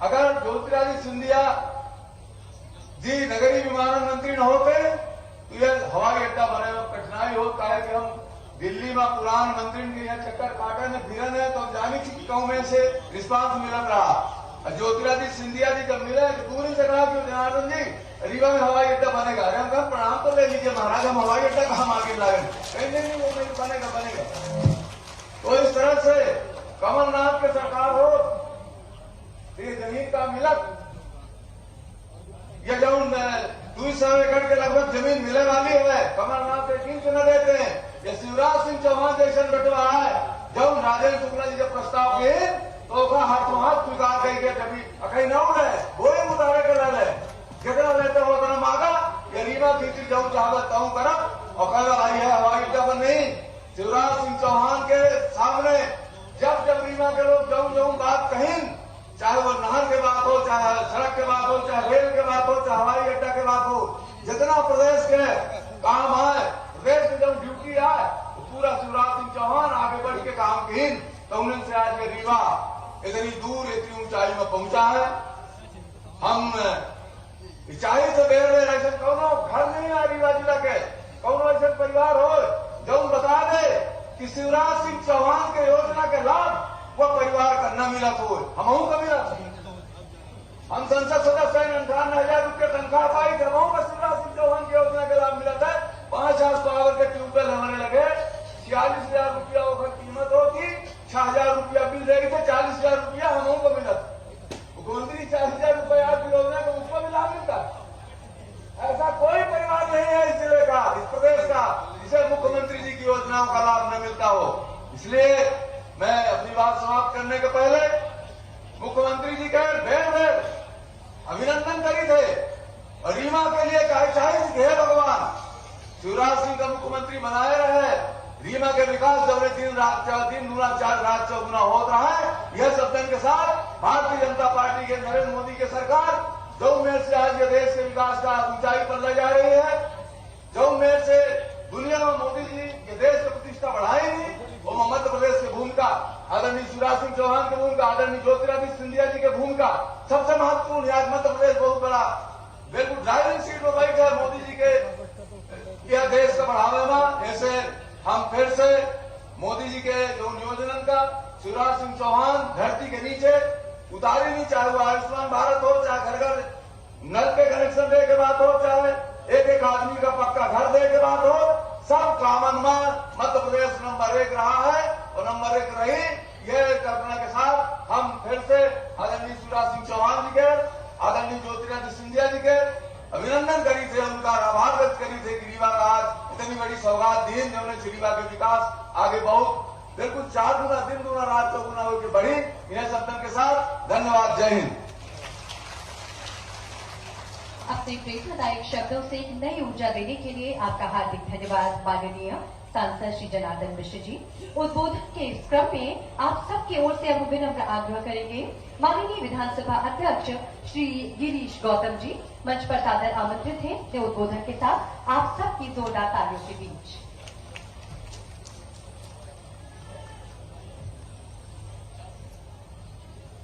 अगर ज्योतिरादित्य सिंधिया जी नगरीय विमानन मंत्री न होते तो यह हवाई अड्डा बने में कठिनाई होता है कि हम दिल्ली में पुरान मंत्री के यहाँ चक्कर काटे ने फिरन है तो जानी थी कहूं में से रिस्पांस मिलत रहा। ज्योतिरादित्य सिंधिया जी जब मिले तो दूर से कहा कि जनार्दन जी रीवा में हवाई अड्डा बनेगा। अरे हम कहा प्रणाम तो ले लीजिए महाराज, हम हवाई अड्डा कहाँ आगे लाए? नहीं वो नहीं बनेगा। तो इस तरह से कमलनाथ की सरकार हो, ये जमीन का मिलक, ये जब 200 एकड़ के लगभग जमीन मिले वाली है, कमलनाथ यकीन से न देते हैं। ये शिवराज सिंह चौहान जैसे बंटवारा है, जब राजेंद्र शुक्ला जी जब प्रस्ताव किए तो हाथों हाथ स्वीकार करेंगे। कभी अकई न उड़े वही मुतारे के ले कितना लेते हो उतना मांगा, ये रीवा खींची जाऊं चाहता ताऊं करब और कहा आई है हवाई अड्डा पर नहीं। शिवराज सिंह चौहान के सामने जब रीवा के लोग जाऊं बात कहीं, चाहे वो नहर के बात हो, चाहे सड़क के बात हो, चाहे रेल के बात हो, चाहे हवाई अड्डा के बात हो, जितना प्रदेश के काम आए, प्रदेश में जब ड्यूटी आए तो पूरा शिवराज सिंह चौहान आगे बढ़ के काम की। तो उनसे आज के रीवा इतनी दूर इतनी ऊंचाई में पहुंचा है। हम ऊंचाई से बेर में ऐसे कौनो घर नहीं है रीवा जिला के, कौनो ऐसे परिवार हो जो बता दे कि शिवराज सिंह चौहान के योजना के लाभ वो परिवार का न मिला तो हमहू का मिला। हम संसद सदस्य 98,000 रुपये तनख्वाह पाई थे, हमहू का शिवराज सिंह चौहान की योजना का लाभ मिला था। 5,000 पावर के ट्यूबवेल हमारे लगे, 46,000 रुपया ओवर कीमत होती, 6,000 रुपया बिल देगी थे, 40,000 रुपया हमहू को मिला। मुख्यमंत्री 40,000 रुपया की योजना को उसको भी लाभ मिलता। ऐसा कोई परिवार नहीं है इस जिले का, इस प्रदेश का, जिसे मुख्यमंत्री जी की योजनाओं का लाभ न मिलता हो। इसलिए मैं अपनी बात समाप्त करने के पहले मुख्यमंत्री जी के बेर अभिनंदन करी थे और रीमा के लिए चाहे हे भगवान शिवराज सिंह का मुख्यमंत्री बनाए रहे। रीमा के विकास जो दिन दूना चार रात चौगुना हो रहा है। यह शब्दन के साथ भारतीय जनता पार्टी के नरेंद्र मोदी की सरकार जो उम्मीद से आज ये देश के विकास का ऊंचाई पर ले जा रही है, जो उम्मीद से दुनिया में मोदी जी के देश की प्रतिष्ठा बढ़ाएंगी, वो मध्य प्रदेश की भूमिका, आदरणीय शिवराज सिंह चौहान की भूमिका, आदरणीय ज्योतिरादित्य सिंधिया जी की भूमिका सबसे महत्वपूर्ण है। मध्य प्रदेश बहुत बड़ा बिल्कुल ड्राइविंग सीट में बैठ गए मोदी जी के यह देश का बढ़ावे में। ऐसे हम फिर से मोदी जी के जो नियोजन का शिवराज सिंह चौहान धरती के नीचे उतारी नहीं, चाहे वो आयुष्मान भारत हो, चाहे घर घर नल पे कनेक्शन दे के बात हो, चाहे एक एक आदमी का पक्का घर दे के बात हो, सब कामन में मध्य प्रदेश नंबर 1 रहा है और नंबर 1 रही। यह कल्पना के साथ हम फिर से आदरणीय शिवराज सिंह चौहान जी के, आदरणीय ज्योतिरादित्य सिंधिया जी के अभिनंदन करी थे, उनका आभार व्यक्त करी थे कि रीवा का आज इतनी बड़ी सौगात दी जिन्होंने रीवा के विकास आगे बहुत बिल्कुल 4 गुना दिन गुना रात 4 गुना होकर बढ़ी। इन्हें शब्दों के साथ धन्यवाद। जय हिंद। अपने प्रेरणादायक शब्दों से एक नई ऊर्जा देने के लिए आपका हार्दिक धन्यवाद माननीय सांसद श्री जनार्दन मिश्र जी। उद्बोधन के इस क्रम में आप सबकी ओर से अब विनम्र आग्रह करेंगे माननीय विधानसभा अध्यक्ष श्री गिरीश गौतम जी मंच पर सादर आमंत्रित हैं अपने उद्बोधन के साथ आप सबकी जोरदार तालियों के बीच।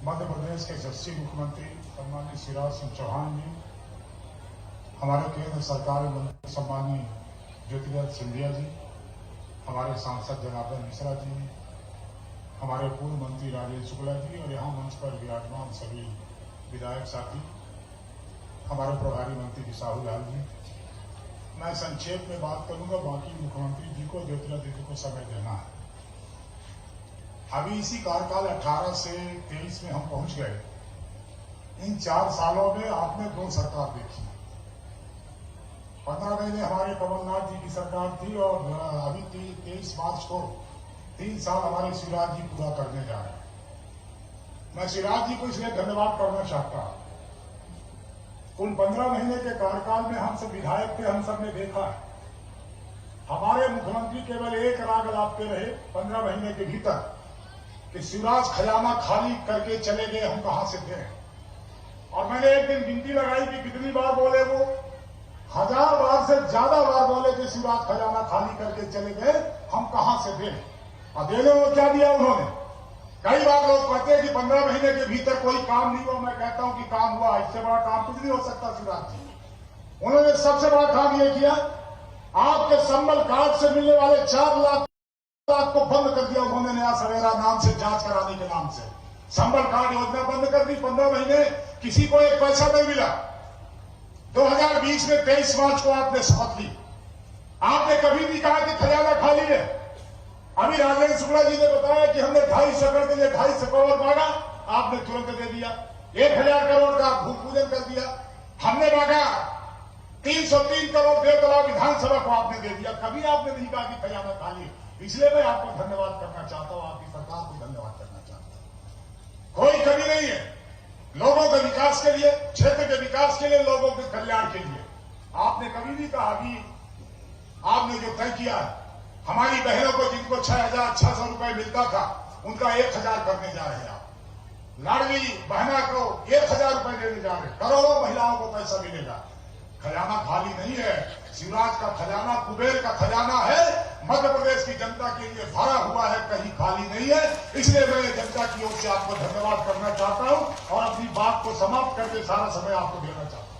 मध्य प्रदेश के यशस्वी मुख्यमंत्री सम्मानित शिवराज सिंह चौहान जी, हमारे केंद्र सरकार में मंत्री सम्मानीय ज्योतिरादित्य सिंधिया जी, हमारे सांसद जनार्दन मिश्रा जी, हमारे पूर्व मंत्री राजेश शुक्ला जी और यहाँ मंच पर विराजमान सभी विधायक साथी, हमारे प्रभारी मंत्री बिसाहू लाल जी। मैं संक्षेप में बात करूंगा, बाकी मुख्यमंत्री जी को ज्योतिरादित्य जी को समय देना है। अभी इसी कार्यकाल 18 से 23 में हम पहुंच गए। इन 4 सालों में आपने 2 सरकार देखी। 15 महीने हमारे कमलनाथ जी की सरकार थी और अभी 23 मार्च को 3 साल हमारे शिवराज जी पूरा करने जा रहे हैं। मैं शिवराज जी को इसलिए धन्यवाद करना चाहता हूं। उन 15 महीने के कार्यकाल में हम सब विधायक थे, हम सब ने देखा है हमारे मुख्यमंत्री केवल एक राग लापते रहे 15 महीने के भीतर कि शिवराज खजाना खाली करके चले गए, हम कहां से थे। और मैंने एक दिन गिनती लगाई कि कितनी बार बोले वो, 1000 बार से ज्यादा बार बोले कि शिवराज खजाना खाली करके चले गए, हम कहां से थे। और देने को क्या दिया उन्होंने। कई बार लोग कहते हैं कि 15 महीने के भीतर कोई काम नहीं हुआ। मैं कहता हूं कि काम हुआ, इससे बड़ा काम कुछ नहीं हो सकता। शिवराज जी उन्होंने सबसे बड़ा काम यह किया, आपके संबल कार्ड से मिलने वाले 4 लाख को बंद कर दिया उन्होंने। नया सवेरा नाम से जांच कराने के नाम से संबल कार्ड योजना बंद कर दी। 15 महीने किसी को एक पैसा नहीं मिला। 2020 में 23 मार्च को आपने शपथ ली। आपने कभी नहीं कहा कि खजाना खाली है। अभी राजेश शुक्ला जी ने बताया कि हमने 250 एकड़ के लिए 250 करोड़ मांगा, आपने तुरंत दे दिया। 1000 करोड़ का भूमि पूजन कर दिया। हमने मांगा 303 करोड़ देवतला विधानसभा को आपने दे दिया। कभी आपने नहीं कहा कि खजाना खाली है। इसलिए मैं आपको धन्यवाद करना चाहता हूं, आपकी सरकार को धन्यवाद करना चाहता हूं। कोई कमी नहीं है लोगों के विकास के लिए, क्षेत्र के विकास के लिए, लोगों के कल्याण के लिए। आपने कभी नहीं कहा। अभी आपने जो तय किया है, हमारी बहनों को जिनको 6,600 रुपए मिलता था उनका 1,000 करने जा रहे हैं आप। लाडली बहना को 1,000 रुपए देने जा रहे हैं। करोड़ों महिलाओं को पैसा मिलेगा। खजाना खाली नहीं है। शिवराज का खजाना कुबेर का खजाना है। मध्य प्रदेश की जनता के लिए भरा हुआ है, कहीं खाली नहीं है। इसलिए मैं जनता की ओर से आपको धन्यवाद करना चाहता हूं और अपनी बात को समाप्त करके सारा समय आपको देना चाहता हूं।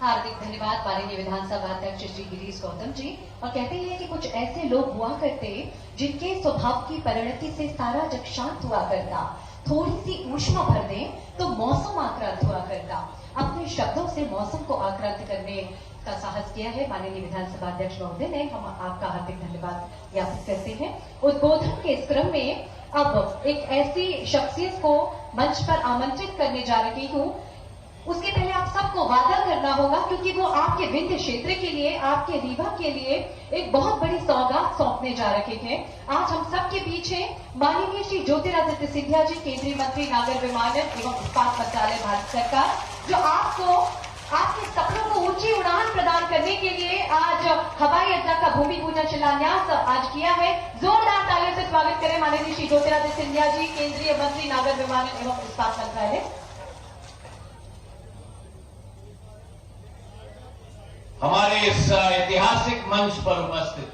हार्दिक धन्यवाद माननीय विधानसभा अध्यक्ष श्री गिरीश गौतम जी। और कहते हैं कि कुछ ऐसे लोग हुआ करते जिनके स्वभाव की परिणति से सारा जग शांत हुआ करता, थोड़ी सी ऊष्मा भर दें तो मौसम आक्रांत हुआ करता। अपने शब्दों से मौसम को आक्रांत करने का साहस किया है माननीय विधानसभा अध्यक्ष महोदय ने। हम आपका हार्दिक धन्यवाद ज्ञापित करते हैं। उद्बोधन के इस क्रम में अब एक ऐसी शख्सियत को मंच पर आमंत्रित करने जा रही हूँ। उसके पहले आप सबको वादा करना होगा, क्योंकि वो आपके विंध्य क्षेत्र के लिए, आपके रीवा के लिए एक बहुत बड़ी सौगात सौंपने जा रहे हैं। आज हम सबके बीच हैं माननीय श्री ज्योतिरादित्य सिंधिया जी, केंद्रीय मंत्री नागर विमानन एवं इस्पात मंत्रालय, भारत सरकार, जो आपको आपके सपनों को ऊंची उड़ान प्रदान करने के लिए आज हवाई अड्डा का भूमि पूजन शिलान्यास आज किया है। जोरदार तालियों से स्वागत करें माननीय श्री ज्योतिरादित्य सिंधिया जी, केंद्रीय मंत्री नागर विमानन एवं इस्पात मंत्रालय। हमारे इस ऐतिहासिक मंच पर उपस्थित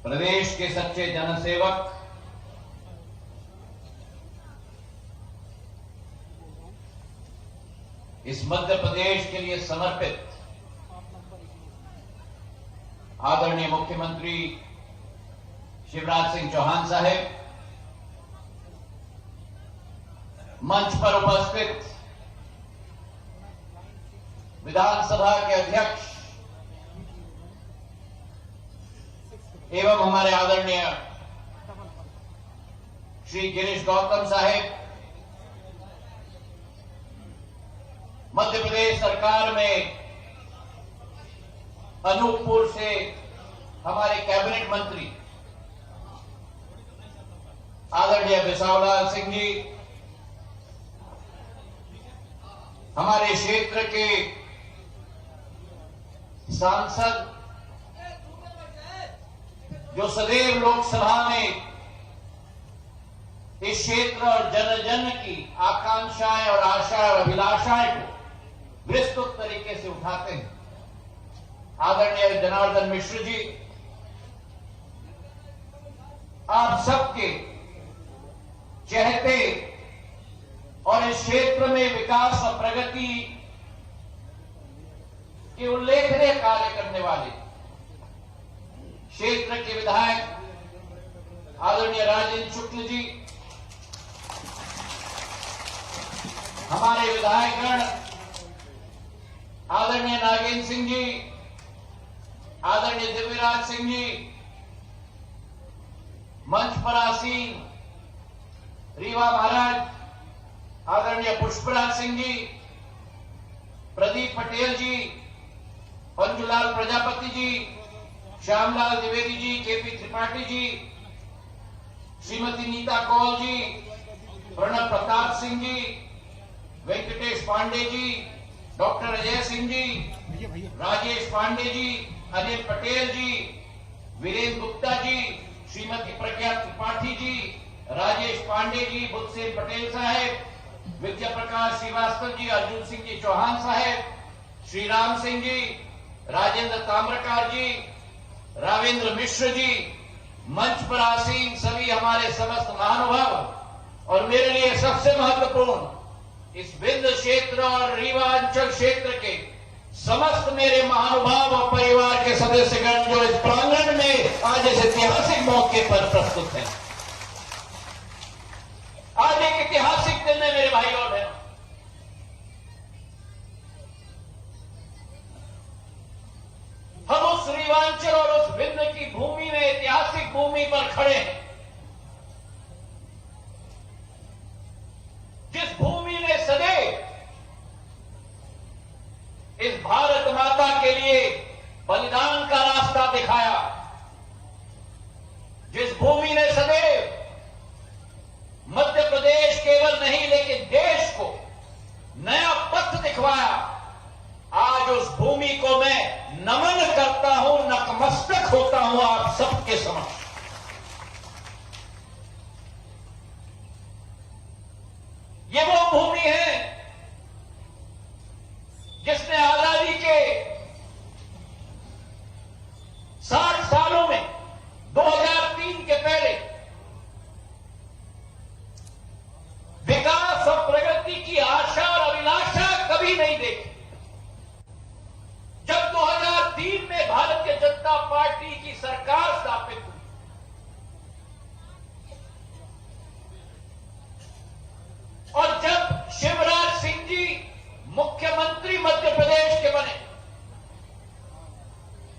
प्रदेश के सच्चे जनसेवक, इस मध्य प्रदेश के लिए समर्पित आदरणीय मुख्यमंत्री शिवराज सिंह चौहान साहब, मंच पर उपस्थित विधानसभा के अध्यक्ष एवं हमारे आदरणीय श्री गिरीश गौतम साहब, मध्य प्रदेश सरकार में अनूपपुर से हमारे कैबिनेट मंत्री आदरणीय बिसावलाल सिंह जी, हमारे क्षेत्र के सांसद जो सदैव लोकसभा में इस क्षेत्र और जन जन की आकांक्षाएं और आशाएं और अभिलाषाएं को विस्तृत तरीके से उठाते हैं, आदरणीय जनार्दन मिश्र जी, आप सबके चहते और इस क्षेत्र में विकास और प्रगति के उल्लेखनीय कार्य करने वाले क्षेत्र के विधायक आदरणीय राजेंद्र शुक्ल जी, हमारे विधायकगण आदरणीय नागेंद्र सिंह जी, आदरणीय दिव्यराज सिंह जी, मंच पर आसीन रीवा महाराज आदरणीय पुष्पराज सिंह जी, प्रदीप पटेल जी, पंजुलाल प्रजापति जी, श्यामलाल द्विवेदी जी, केपी त्रिपाठी जी, श्रीमती नीता कौल जी, प्रणब प्रताप सिंह जी, वेंकटेश पांडे जी, डॉक्टर अजय सिंह जी, राजेश पांडे जी, अनिल पटेल जी, वीरेंद्र गुप्ता जी, श्रीमती प्रज्ञा त्रिपाठी जी, राजेश पांडे जी, बुद्धसेन पटेल साहब, विद्या प्रकाश श्रीवास्तव जी, अर्जुन सिंह जी चौहान साहब, श्री राम सिंह जी, राजेंद्र ताम्रकार जी, रावेंद्र मिश्र जी, मंच पर आसीन सभी हमारे समस्त महानुभाव, और मेरे लिए सबसे महत्वपूर्ण इस विंध्य क्षेत्र और रीवा अंचल क्षेत्र के समस्त मेरे महानुभाव और परिवार के सदस्यगण जो इस प्रांगण में आज इस ऐतिहासिक मौके पर प्रस्तुत हैं। आज एक ऐतिहासिक दिन है मेरे भाई और बहनों। हम उस रीवांचल और उस विंध्य की भूमि में, ऐतिहासिक भूमि पर खड़े हैं, जिस भूमि ने सदैव इस भारत माता के लिए बलिदान का रास्ता दिखाया, जिस भूमि ने सदैव मध्य प्रदेश केवल नहीं लेकिन देश को नया पथ दिखवाया, आज उस भूमि को मैं नमन करता हूं, नतमस्तक होता हूं आप सबके समक्ष। प्रदेश के बने,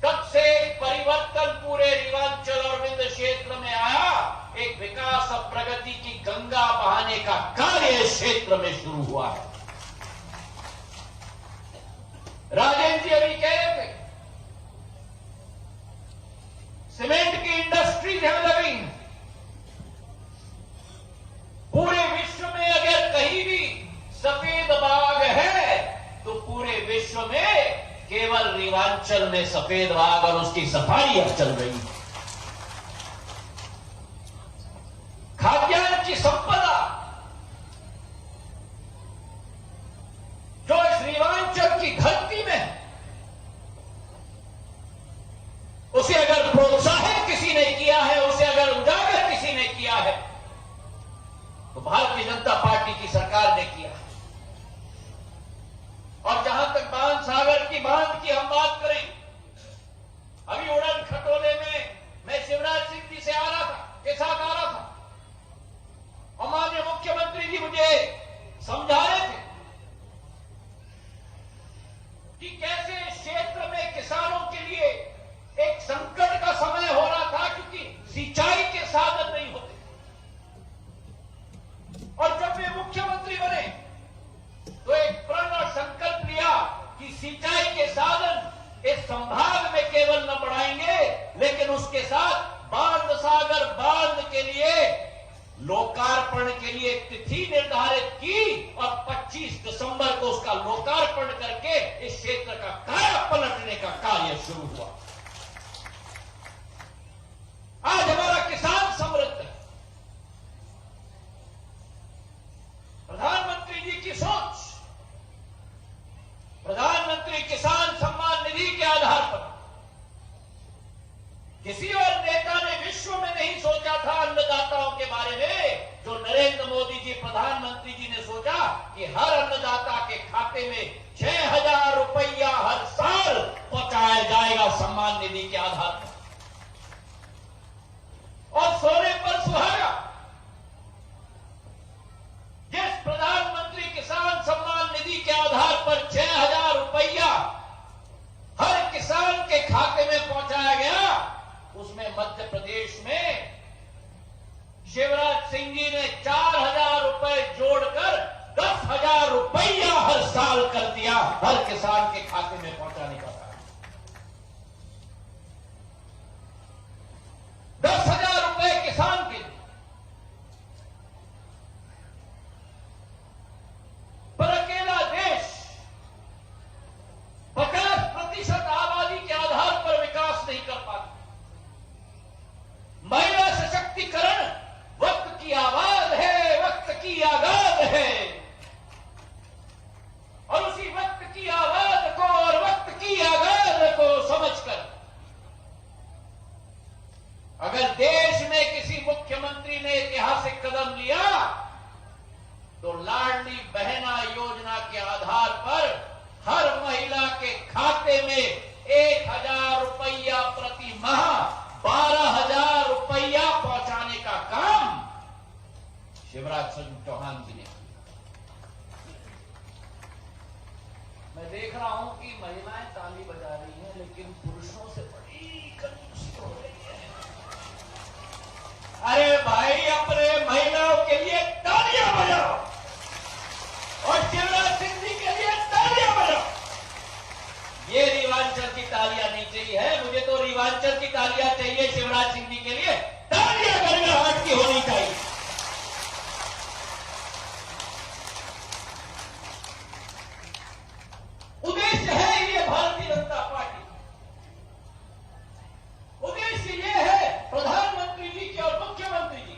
तब से परिवर्तन पूरे रीवांचल और विंध्य क्षेत्र में आया। एक विकास और प्रगति की गंगा बहाने का कार्य इस क्षेत्र में शुरू हुआ है। राजेंद्र जी अभी कह रहे थे, सीमेंट की इंडस्ट्रीज हम लगी। पूरे विश्व में अगर कहीं भी सफेद बाघ है तो पूरे विश्व में केवल रीवांचल में सफेद बाघ और उसकी सफारी अब चल रही है। खाद्यान्न की संपदा जो इस रीवांचल की धरती में है, उसे अगर प्रोत्साहित किसी ने किया है, उसे अगर उजागर किसी ने किया है, तो भारतीय जनता पार्टी की सरकार ने किया है। और जहां तक बांध सागर की बांध की हम बात करें, अभी उड़न खटोले में मैं शिवराज सिंह जी से आ रहा था, के साथ आ रहा था, और माननीय मुख्यमंत्री जी मुझे समझा रहे थे कि कैसे इस क्षेत्र में किसानों के लिए एक संकट का समय हो रहा था, क्योंकि सिंचाई के साधन नहीं होते। और जब वे मुख्यमंत्री बने तो एक प्रण और संकल्प लिया कि सिंचाई के साधन इस संभाग में केवल न बढ़ाएंगे, लेकिन उसके साथ बांध सागर बांध के लिए लोकार्पण के लिए एक तिथि निर्धारित की और 25 दिसंबर को उसका लोकार्पण करके इस क्षेत्र का काया पलटने का कार्य शुरू हुआ। आज हमारा किसान समृद्ध है। प्रधानमंत्री जी की सोच, प्रधानमंत्री किसान सम्मान निधि के आधार पर किसी और नेता ने विश्व में नहीं सोचा था अन्नदाताओं के बारे में, जो नरेंद्र मोदी जी प्रधानमंत्री जी ने सोचा कि हर अन्नदाता के खाते में 6,000 रुपया हर साल पहुंचाया जाएगा सम्मान निधि के आधार पर। और सोने पर सुहागा, जिस प्रधानमंत्री किसान सम्मान निधि के आधार पर 6,000 रुपया हर किसान के खाते में पहुंचाया गया, उसमें मध्य प्रदेश में शिवराज सिंह जी ने 4,000 रुपए जोड़कर 10,000 रुपया हर साल कर दिया, हर किसान के खाते में पहुंचाने का काम। 10,000 रुपए किसान के लिए। पर अकेला देश 50% आबादी के आधार पर विकास नहीं कर पाता। महिला सशक्तिकरण वक्त की आवाज है, वक्त की आगाज है, और उसी वक्त की आवाज को और वक्त की आगाज को समझकर अगर देश में किसी मुख्यमंत्री ने ऐतिहासिक कदम लिया तो लाडली बहना योजना के आधार पर हर महिला के खाते में 1,000 रुपया प्रति माह 12,000 रुपया पहुंचाने का काम शिवराज सिंह चौहान जी ने किया। मैं देख रहा हूं कि महिलाएं ताली बजा रही हैं, लेकिन पुरुषों से बड़ी कंजूसी हो रही है। अरे भाई, अपने महिलाओं के लिए तालियां बजाओ और शिवराज सिंह जी के लिए तालियां बजाओ। ये रीवांचल की तालियां नहीं चाहिए है, मुझे तो रीवांचल की तालियां चाहिए शिवराज सिंह जी के लिए। तालियां गड़गड़ाहट की होनी चाहिए। उद्देश्य है ये भारतीय जनता पार्टी, उद्देश्य ये है प्रधानमंत्री जी की और मुख्यमंत्री जी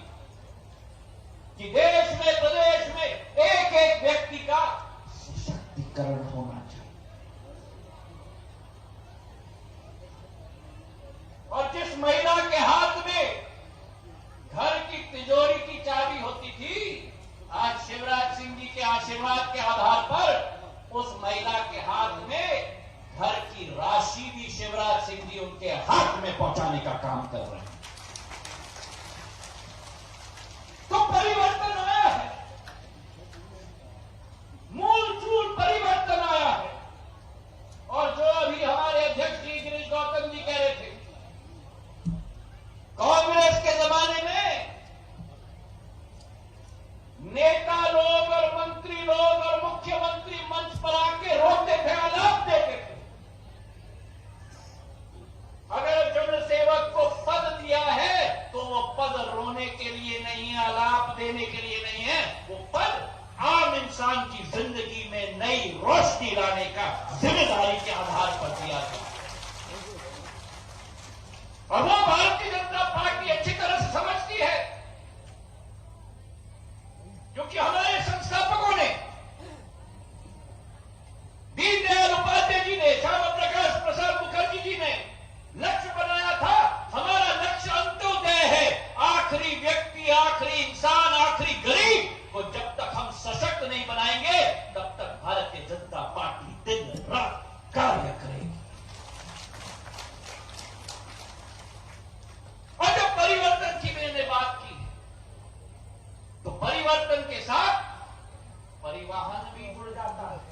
लेने के लिए नहीं है, वो पद आम इंसान की जिंदगी में नई रोशनी लाने का जिम्मेदारी के आधार पर दिया गया। और वो भारतीय जनता पार्टी अच्छी तरह से समझती है, क्योंकि हमारे संस्थापकों ने, दीनदयाल उपाध्याय जी ने, श्यामा प्रकाश प्रसाद मुखर्जी जी ने लक्ष्य बनाया था, हमारा लक्ष्य अंत्योदय है। आखिरी व्यक्ति, आखिरी इंसान, आखिरी गरीब को जब तक हम सशक्त नहीं बनाएंगे, तब तक भारतीय जनता पार्टी दिन रात कार्य करेगी। और जब परिवर्तन की मैंने बात की, तो परिवर्तन के साथ परिवहन भी जुड़ जाता है।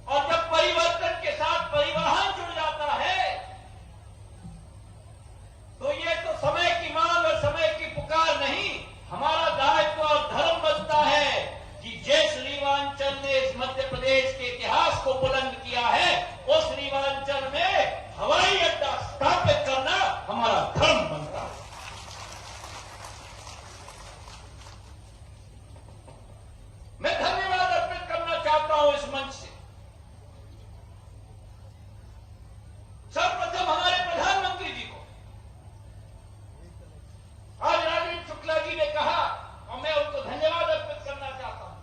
और जब परिवर्तन के साथ परिवहन जुड़ जाता है, तो ये तो समय की मांग और समय की पुकार नहीं, हमारा दायित्व और धर्म बनता है कि जिस रीवांचल ने इस मध्य प्रदेश के इतिहास को बुलंद किया है, उस रीवांचल में हवाई अड्डा स्थापित करना हमारा धर्म बनता है। मैं धन्यवाद अर्पित करना चाहता हूं इस मंच से। सर्वप्रथम हमारे प्रधानमंत्री जी को। आज राजेंद्र शुक्ला जी ने कहा, और मैं उनको धन्यवाद अर्पित करना चाहता हूं।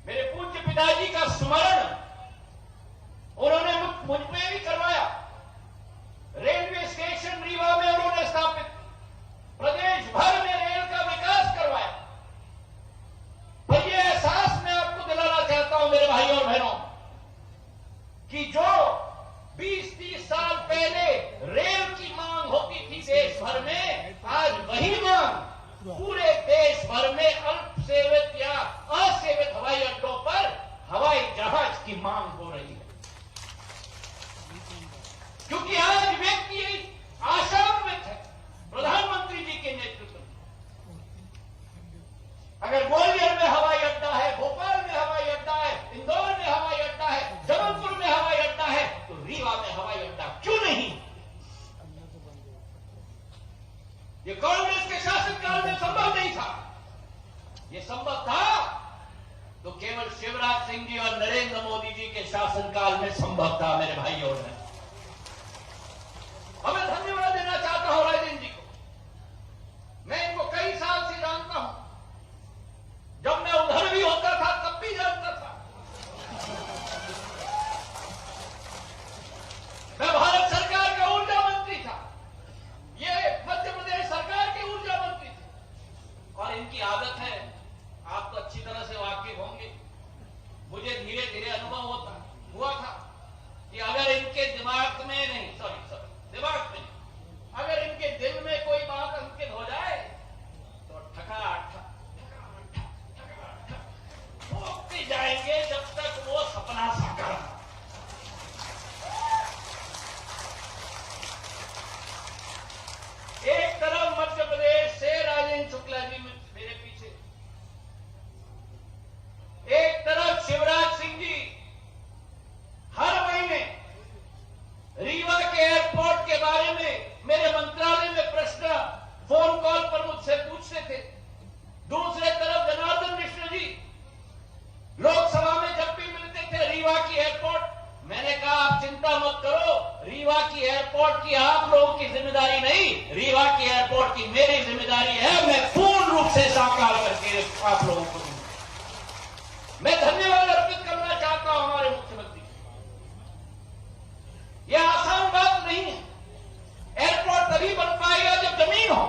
मेरे पूज्य पिताजी का स्मरण उन्होंने मुझ पे भी करवाया। रेलवे स्टेशन रीवा में उन्होंने स्थापित, प्रदेश भर में रेल का विकास करवाया। पर यह एहसास मैं आपको दिलाना चाहता हूं मेरे भाइयों और बहनों, कि जो 20-30 साल पहले रेल की मांग होती थी देश भर में, आज वही मांग पूरे देश भर में अल्प सेवित या असेवित हवाई अड्डों पर हवाई जहाज की मांग हो रही है। क्योंकि आज व्यक्ति आशान्वित है प्रधानमंत्री जी के नेतृत्व में। अगर ग्वालियर में हवाई अड्डा है, भोपाल में हवाई अड्डा है, इंदौर में हवाई अड्डा है, जबलपुर में हवाई अड्डा है, तो रीवा में हवाई अड्डा क्यों नहीं? ये कांग्रेस के शासनकाल में संभव नहीं था। ये संभव था तो केवल शिवराज सिंह जी और नरेंद्र मोदी जी के शासनकाल में संभव था मेरे भाइयों और बहनों। मैं धन्यवाद देना चाहता हूं राजेंद्र जी को। मैं इनको कई साल से जानता हूं, जब मैं उधर भी होता था तब भी जानता था। मैं भारत सरकार का ऊर्जा मंत्री था, ये मध्य प्रदेश सरकार के ऊर्जा मंत्री थे। और इनकी आदत है, आप तो अच्छी तरह से वाकिफ होंगे, मुझे धीरे धीरे अनुभव हुआ था कि अगर इनके दिमाग में नहीं, दिमाग में, अगर इनके दिल में कोई बात अंकित हो जाए तो ठोकते जाएंगे जब तक वो सपना साकार ना। एक तरफ मध्य प्रदेश से राजेंद्र शुक्ला जी मेरे पीछे, एक तरफ शिवराज सिंह जी हर महीने रीवा के एयरपोर्ट के बारे में मेरे मंत्रालय में प्रश्न फोन कॉल पर मुझसे पूछते थे। दूसरे तरफ जनार्दन मिश्र जी लोकसभा में जब भी मिलते थे, रीवा की एयरपोर्ट, मैंने कहा आप चिंता मत करो, रीवा की एयरपोर्ट की आप लोगों की जिम्मेदारी नहीं, रीवा की एयरपोर्ट की मेरी जिम्मेदारी है, मैं पूर्ण रूप से साकार करके आप लोगों को दूंगा। मैं धन्यवाद अर्पित करना चाहता हूं हमारे मुख्यमंत्री। यह आसान बात नहीं है। एयरपोर्ट तभी बन पाएगा जब जमीन हो।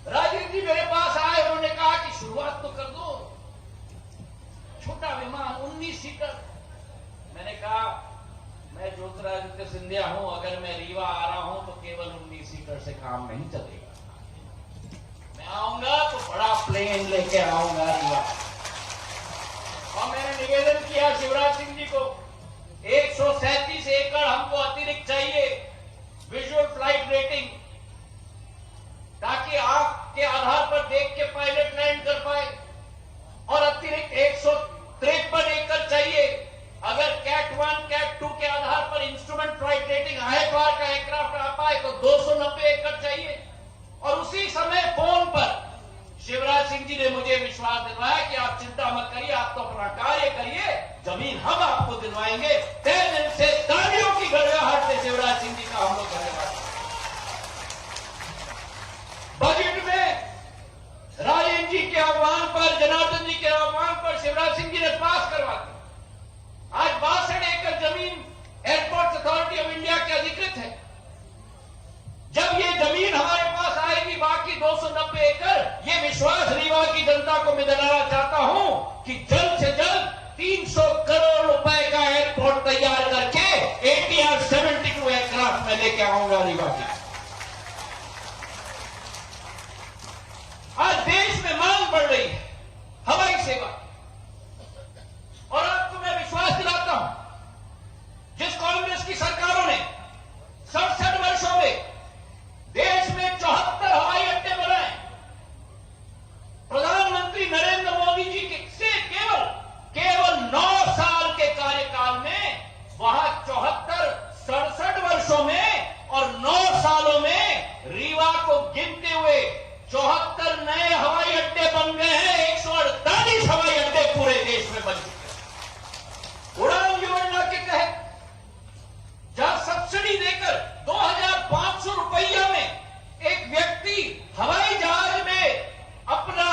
राजीव जी मेरे पास आए, उन्होंने कहा कि शुरुआत तो कर दो, छोटा विमान 19 सीटर। मैंने कहा मैं ज्योतिरादित्य सिंधिया हूं, अगर मैं रीवा आ रहा हूं तो केवल 19 सीटर से काम नहीं चलेगा। मैं आऊंगा तो बड़ा प्लेन लेके आऊंगा रीवा। और मैंने निवेदन किया शिवराज सिंह जी को, 137 एकड़ हमको अतिरिक्त चाहिए विजुअल फ्लाइट रेटिंग, ताकि आंख के आधार पर देख के पायलट लैंड कर पाए। और अतिरिक्त 153 एकड़ चाहिए, अगर कैट 1 कैट 2 के आधार पर इंस्ट्रूमेंट फ्लाइट रेटिंग IFR का एयरक्राफ्ट आ पाए तो 290 एकड़ चाहिए। और सिंह जी ने मुझे विश्वास दिलवाया कि आप चिंता मत करिए, आप तो अपना कार्य करिए, जमीन हम आपको दिलवाएंगे। तय दिन से तालियों की गड़गड़ाहट से शिवराज सिंह जी का हम लोग धन्यवाद। बजट में राजेंद्र जी के आह्वान पर, जनार्दन जी के आह्वान पर शिवराज सिंह जी ने पास करवा दिया। आज 62 एकड़ जमीन एयरपोर्ट अथॉरिटी ऑफ इंडिया के अधिकृत है। जब ये जमीन हमारे पास आएगी, बाकी 290 एकड़, ये विश्वास रीवा की जनता को मैं दिलाना चाहता हूं कि जल्द से जल्द 300 करोड़ रुपए का एयरपोर्ट तैयार करके ATR 72 एयरक्राफ्ट में लेके आऊंगा रीवा की। आज देश में मांग बढ़ रही है हवाई सेवा, और आपको मैं विश्वास दिलाता हूं, जिस कांग्रेस की सरकारों ने 67 वर्षों में देश में 74 हवाई अड्डे बनाए, प्रधानमंत्री नरेंद्र मोदी जी से केवल 9 साल के कार्यकाल में वहां 67 वर्षों में और 9 सालों में रीवा को गिनते हुए 74 नए हवाई अड्डे बन गए हैं। 148 हवाई अड्डे पूरे देश में बन चुके हैं। उड़ान योजना के तहत जहां सब्सिडी देकर 2500 रुपया में एक व्यक्ति हवाई जहाज में अपना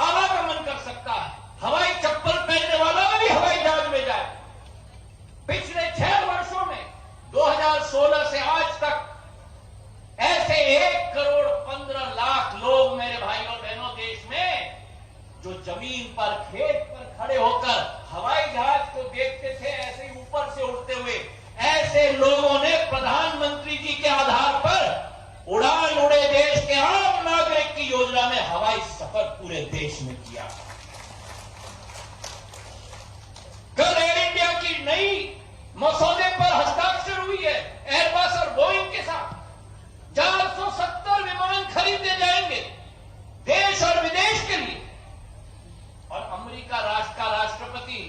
आवागमन कर सकता है, हवाई चप्पल पहनने वाला भी हवाई जहाज में जाए। पिछले 6 वर्षों में 2016 से आज तक ऐसे 1 करोड़ 15 लाख लोग मेरे भाइयों बहनों देश में जो जमीन पर, खेत पर खड़े होकर हवाई जहाज को देखते थे ऐसे ही ऊपर से उड़ते हुए, ऐसे लोगों ने प्रधानमंत्री जी के आधार पर उड़ान उड़े देश के आम नागरिक की योजना में हवाई सफर पूरे देश में किया। कल एयर इंडिया की नई मसौदे पर हस्ताक्षर हुई है एयरबस और बोइंग के साथ। 470 विमान खरीदे जाएंगे देश और विदेश के लिए। और अमेरिका राष्ट्र का राष्ट्रपति,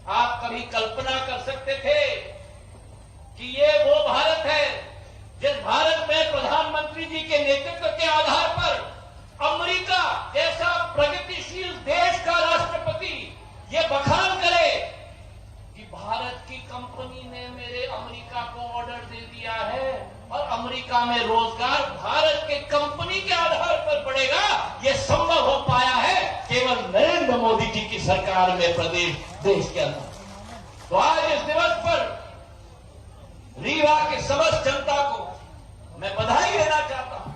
आप कभी कल्पना कर सकते थे कि ये वो भारत है जिस भारत में प्रधानमंत्री जी के नेतृत्व के आधार पर अमेरिका जैसा प्रगतिशील देश का राष्ट्रपति ये बखान करे कि भारत की कंपनी ने मेरे अमेरिका को ऑर्डर दे दिया है और अमेरिका में रोजगार भारत के कंपनी के आधार पर बढ़ेगा। यह संभव हो पाया है केवल नरेंद्र मोदी जी की सरकार में, प्रदेश देश के अंदर। तो आज इस दिवस पर रीवा के समस्त जनता को मैं बधाई देना चाहता हूं।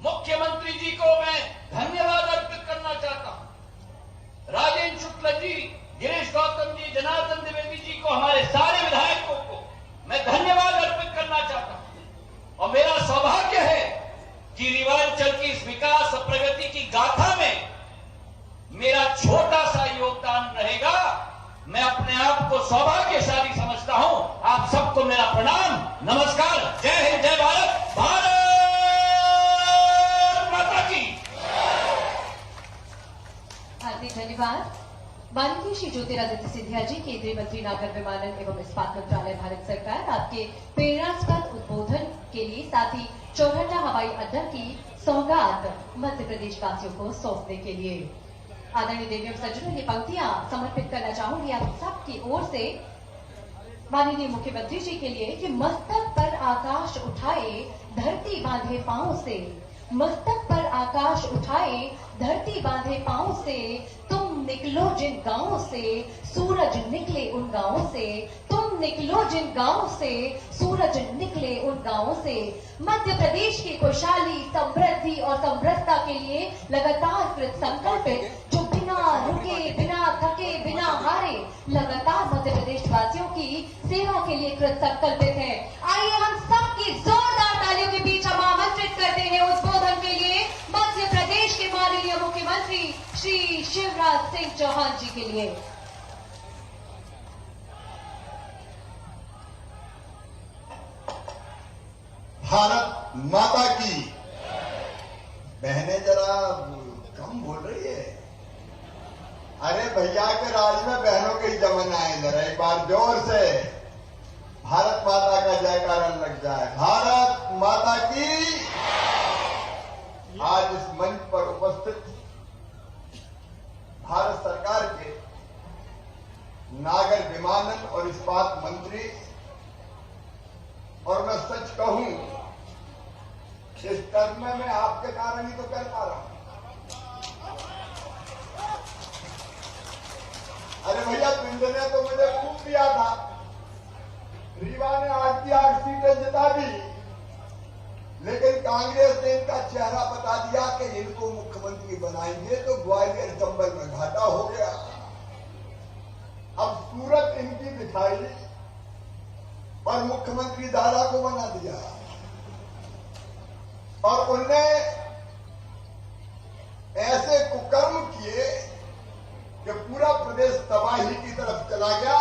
मुख्यमंत्री जी को मैं धन्यवाद अर्पित करना चाहता हूं। राजेंद्र शुक्ल जी, गिरीश गौतम जी, जनार्दन द्विवेदी जी को, हमारे सारे विधायकों को मैं धन्यवाद अर्पित करना चाहता हूं। और मेरा सौभाग्य है कि रीवांचल की इस विकास और प्रगति की गाथा में मेरा छोटा सा योगदान रहेगा। मैं अपने आप को सौभाग्यशाली समझता हूं। आप सबको मेरा प्रणाम, नमस्कार, जय हिंद, जय भारत, भारत माता की। हार्दिक धन्यवाद। माननीय श्री ज्योतिरादित्य सिंधिया जी, केंद्रीय मंत्री नागर विमानन एवं इस्पात मंत्रालय, भारत सरकार, आपके प्रेरणास्पद उद्बोधन के लिए, साथ ही चौघटा हवाई अड्डा की सौगात मध्य प्रदेश वासियों को सौंपने के लिए। आदरणीय देवी एवं सज्जनों, ये पंक्तियां समर्पित करना चाहूंगी आप सबकी ओर से माननीय मुख्यमंत्री जी के लिए कि मस्तक पर आकाश उठाए, धरती बांधे पांव से, मस्तक पर आकाश उठाए, धरती बांधे पांव से, तुम निकलो जिन गांवों से, सूरज निकले उन गांवों से, तुम निकलो जिन गांवों से, सूरज निकले उन गांवों से। मध्य प्रदेश की खुशहाली, समृद्धि और समृद्धता के लिए लगातार कृत संकल्पित, जो बिना रुके, बिना थके, बिना हारे लगातार मध्य प्रदेश वासियों की सेवा के लिए कृत संकल्पित है। आइए हम सबकी जोरदार तालियों के बीच हम आमंत्रित करते हैं उद्बोधन के लिए मध्य प्रदेश के माननीय मुख्यमंत्री श्री शिवराज सिंह चौहान जी के लिए। भारत माता की। बहनें जरा कम बोल रही है। अरे भैया के राज में बहनों के ही जमाना है। जरा एक बार जोर से भारत माता का जयकारा लग जाए। भारत माता की। आज इस मंच पर उपस्थित समय में आपके कारण ही तो कर पा रहा हूं। अरे भैया, पिंड ने तो मुझे खूब दिया था, रीवा ने 8 की 8 सीटें जिता दी, लेकिन कांग्रेस ने इनका चेहरा बता दिया कि इनको मुख्यमंत्री बनाएंगे तो ग्वालियर चंबल में घाटा हो गया। अब सूरत इनकी दिखाई और मुख्यमंत्री दारा को बना दिया, और उनने ऐसे कुकर्म किए कि पूरा प्रदेश तबाही की तरफ चला गया।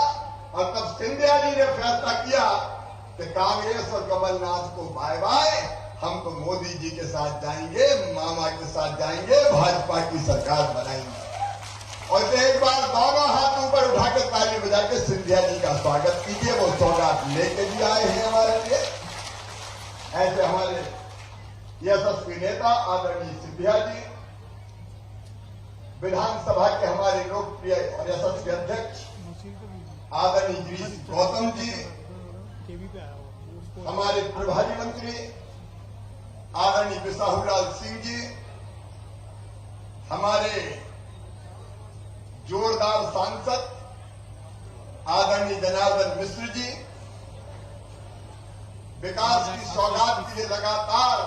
और तब सिंधिया जी ने फैसला किया कि कांग्रेस और कमलनाथ को बाय बाय, हम तो मोदी जी के साथ जाएंगे, मामा के साथ जाएंगे, भाजपा की सरकार बनाएंगे। और तो एक बार दोनों हाथ ऊपर उठा के ताली बजा के सिंधिया जी का स्वागत कीजिए। वो सौगात लेके भी आए हैं हमारे लिए। ऐसे हमारे यशस्वी नेता आदरणीय सिंधिया जी, विधानसभा के हमारे लोकप्रिय और यशस्वी अध्यक्ष आदरणीय गिरीश गौतम जी, हमारे प्रभारी मंत्री आदरणीय बिसाहूलाल सिंह जी, हमारे जोरदार सांसद आदरणीय जनार्दन मिश्र जी, विकास की सौगात के लिए लगातार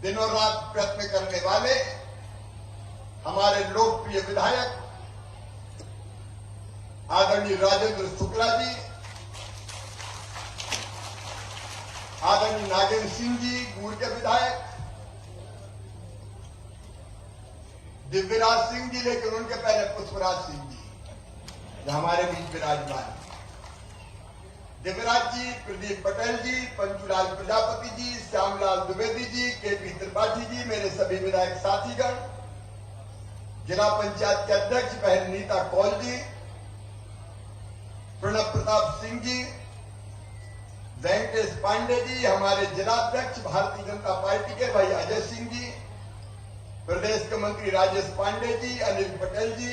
दिनों रात प्रयत्न करने वाले हमारे लोकप्रिय विधायक आदरणीय राजेंद्र शुक्ला जी, आदरणीय नागेंद्र सिंह जी गूर के विधायक, दिव्यराज सिंह जी, लेकिन उनके पहले पुष्पराज सिंह जी जो हमारे बीच विराजमान, दिव्यराज जी, प्रदीप पटेल जी, पंचूलाल प्रजापति जी, श्यामलाल द्विवेदी जी, केपी त्रिपाठी जी, मेरे सभी विधायक साथीगण, जिला पंचायत के अध्यक्ष बहन नीता कौल जी, प्रणब प्रताप सिंह जी, वेंकटेश पांडे जी, हमारे जिलाध्यक्ष भारतीय जनता पार्टी के भाई अजय सिंह जी, प्रदेश के मंत्री राजेश पांडे जी, अनिल पटेल जी,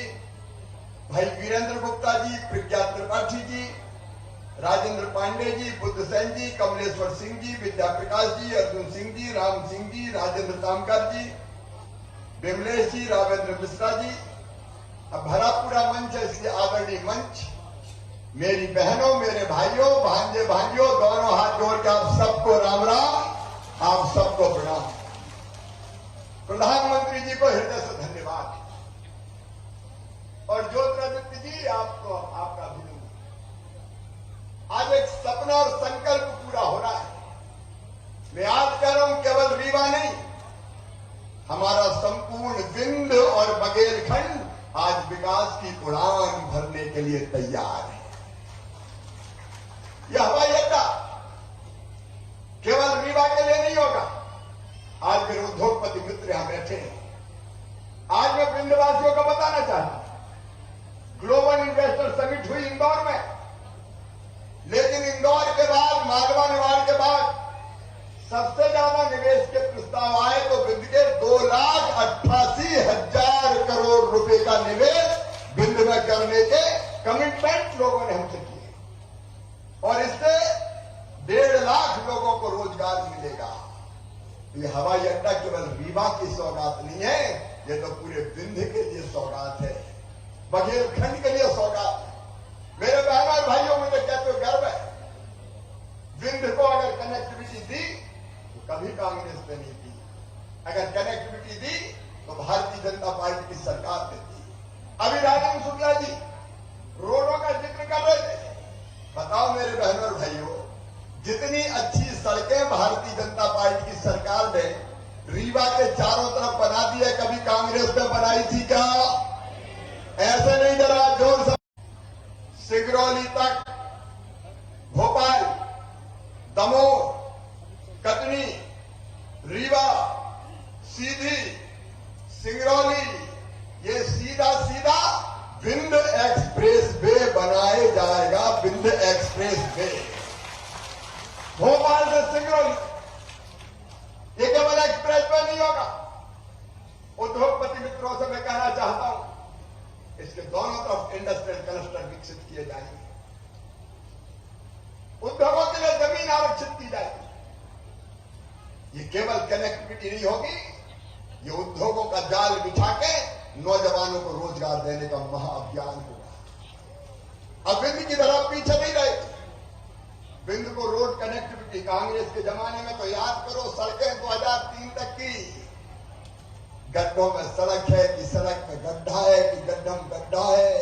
भाई वीरेंद्र गुप्ता जी, प्रज्ञा त्रिपाठी जी, राजेंद्र पांडे जी, बुद्ध सेन जी, कमलेश्वर सिंह जी, विद्या प्रकाश जी, अर्जुन सिंह जी, राम सिंह जी, राजेंद्र तामकर जी, विमलेश जी, रावेंद्र मिश्रा जी। अब भरा पूरा मंच है, इसलिए आदरणीय मंच, मेरी बहनों, मेरे भाइयों, भांजे भांजियों, दोनों हाथ जोड़ के आप सबको राम राम, आप सबको प्रणाम। प्रधानमंत्री जी को हृदय से धन्यवाद। और ज्योतिरादित्य जी, आपको आपका अभिनंदन। आज एक सपना और संकल्प पूरा हो रहा है। मैं आज कह रहा हूं, केवल रीवा नहीं, हमारा संपूर्ण विंध्य और बघेलखंड आज विकास की उड़ान भरने के लिए तैयार है। यह हवाई अड्डा केवल रीवा के लिए नहीं होगा। आज मेरे उद्योगपति मित्र यहां बैठे हैं। आज मैं विंध्यवासियों को बताना चाहता हूं, ग्लोबल इन्वेस्टर समिट हुई इंदौर में, लेकिन इंदौर के बाद, मालवा निवाड़ के बाद सबसे ज्यादा निवेश के प्रस्ताव आए तो विंध्य के 2,88,000 करोड़ रुपए का निवेश विंध्य में करने के कमिटमेंट लोगों ने हमसे किए, और इससे 1.5 लाख लोगों को रोजगार मिलेगा। ये हवाई अड्डा केवल रीवा की सौगात नहीं है, ये तो पूरे विंध्य के लिए सौगात है, बघेलखंड के लिए सौगात है। मेरे बहनों और भाइयों, मुझे कहते हुए गर्व है, विंध्य को अगर कनेक्टिविटी दी तो कभी कांग्रेस ने नहीं दी। अगर कनेक्टिविटी दी तो भारतीय जनता पार्टी की सरकार ने दी। अभी राजेंद्र शुक्ला जी रोडों का जिक्र कर रहे थे। बताओ मेरे बहनों और भाइयों, जितनी अच्छी सड़कें भारतीय जनता पार्टी की सरकार ने रीवा के चारों तरफ बना दी है, कभी कांग्रेस ने बनाई थी क्या? ऐसे नहीं, जरा जोर से। सिंगरौली तक, भोपाल, दमोह, कटनी, रीवा, सीधी, सिंगरौली, ये सीधा सीधा विंध्य एक्सप्रेस वे बनाए जाएगा। विंध्य एक्सप्रेस वे भोपाल से सिंगरौली, ये केवल एक्सप्रेस वे नहीं होगा। उद्योगपति मित्रों से मैं कहना चाहता हूं, इसके दोनों तरफ इंडस्ट्रियल क्लस्टर विकसित किए जाएंगे, उद्योगों के लिए जमीन आरक्षित की जाएगी। ये केवल कनेक्टिविटी नहीं होगी, ये उद्योगों का जाल बिछा के नौजवानों को रोजगार देने का महाअभियान होगा। अब बिंद की तरह पीछे नहीं रहेगी। बिंद को रोड कनेक्टिविटी कांग्रेस के जमाने में तो याद करो, सड़कें 2003 तक की, गड्ढों में सड़क है कि सड़क में गड्ढा है कि गड्ढा में गड्ढा है।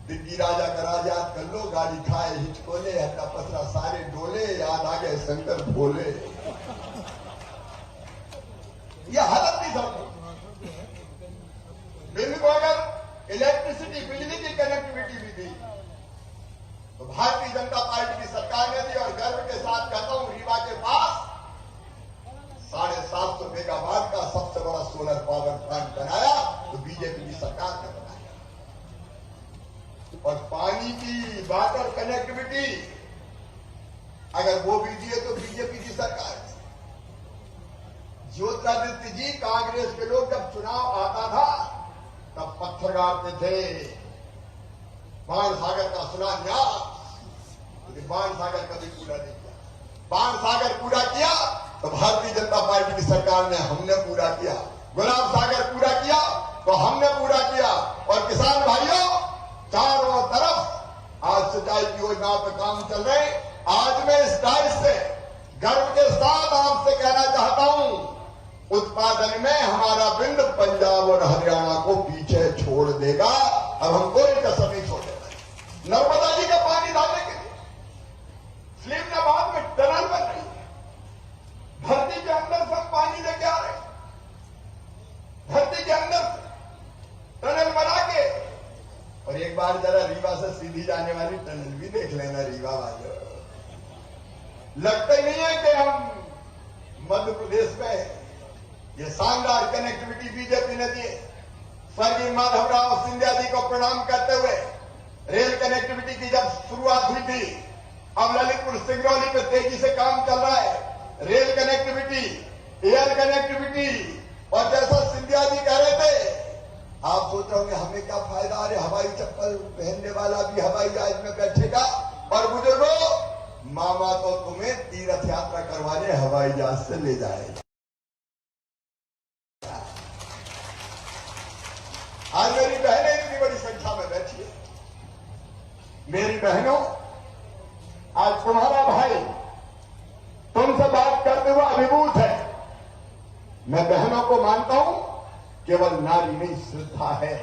दिग्गी राजा का राजा कर लो, गाड़ी खाए हिचकोले, हट्टा पसरा सारे डोले, याद आ गए शंकर भोले। यह हालत नहीं समझ। बिंद को अगर इलेक्ट्रिसिटी बिजली की कनेक्टिविटी भी दी तो भारतीय जनता पार्टी की सरकार ने दी, और गर्व के साथ कहता हूं रीवा के पास 750 मेगावाट का सबसे बड़ा सोलर पावर प्लांट बनाया तो बीजेपी की सरकार ने बनाया। और पानी की वाटर कनेक्टिविटी अगर वो भी दिए तो बीजेपी की सरकार ने। ज्योतिरादित्य जी, कांग्रेस के लोग जब चुनाव आता था तब पत्थर गाड़ते थे, बाण सागर का सुना न्यास, बाण सागर कभी पूरा नहीं किया। बाण सागर पूरा किया तो भारतीय जनता पार्टी की सरकार ने, हमने पूरा किया। गुलाब सागर पूरा किया तो हमने पूरा किया। और किसान भाइयों, चारों तरफ आज सिंचाई की योजनाओं पर काम चल रहे। आज मैं इस डाइस से गर्व के साथ आपसे कहना चाहता हूं, उत्पादन में हमारा बिंद पंजाब और हरियाणा को पीछे छोड़ देगा। अब हम कोई कसर नहीं छोड़ेगा। नर्मदा जी का पानी लाने के लिए सलीमनाबाद में टनल बन रही है, धरती के अंदर से पानी लेके आ रहे, धरती के अंदर से टनल बना के। और एक बार जरा रीवा से सीधी जाने वाली टनल भी देख लेना रीवा वालों। लगता ही नहीं है कि हम मध्य प्रदेश में ये शानदार कनेक्टिविटी बीजेपी ने दी। स्वर्गीय माधवराव सिंधिया जी को प्रणाम करते हुए रेल कनेक्टिविटी की जब शुरुआत हुई थी, अब ललितपुर सिंगरौली पे तेजी से काम चल रहा है। रेल कनेक्टिविटी, एयर कनेक्टिविटी, और जैसा सिंधिया जी कह रहे थे, आप सोच रहे होंगे हमें क्या फायदा, अरे हवाई चप्पल पहनने वाला भी हवाई जहाज में बैठेगा। और बुजुर्गों, मामा तो तुम्हें तीर्थ यात्रा करवाने हवाई जहाज से ले जाएगा। आज मेरी बहनें इतनी बड़ी संख्या में बैठी है। मेरी बहनों, आज तुम्हारा भाई तुमसे बात करते हुए अभिभूत है। मैं बहनों को मानता हूं, केवल नारी नहीं श्रद्धा है।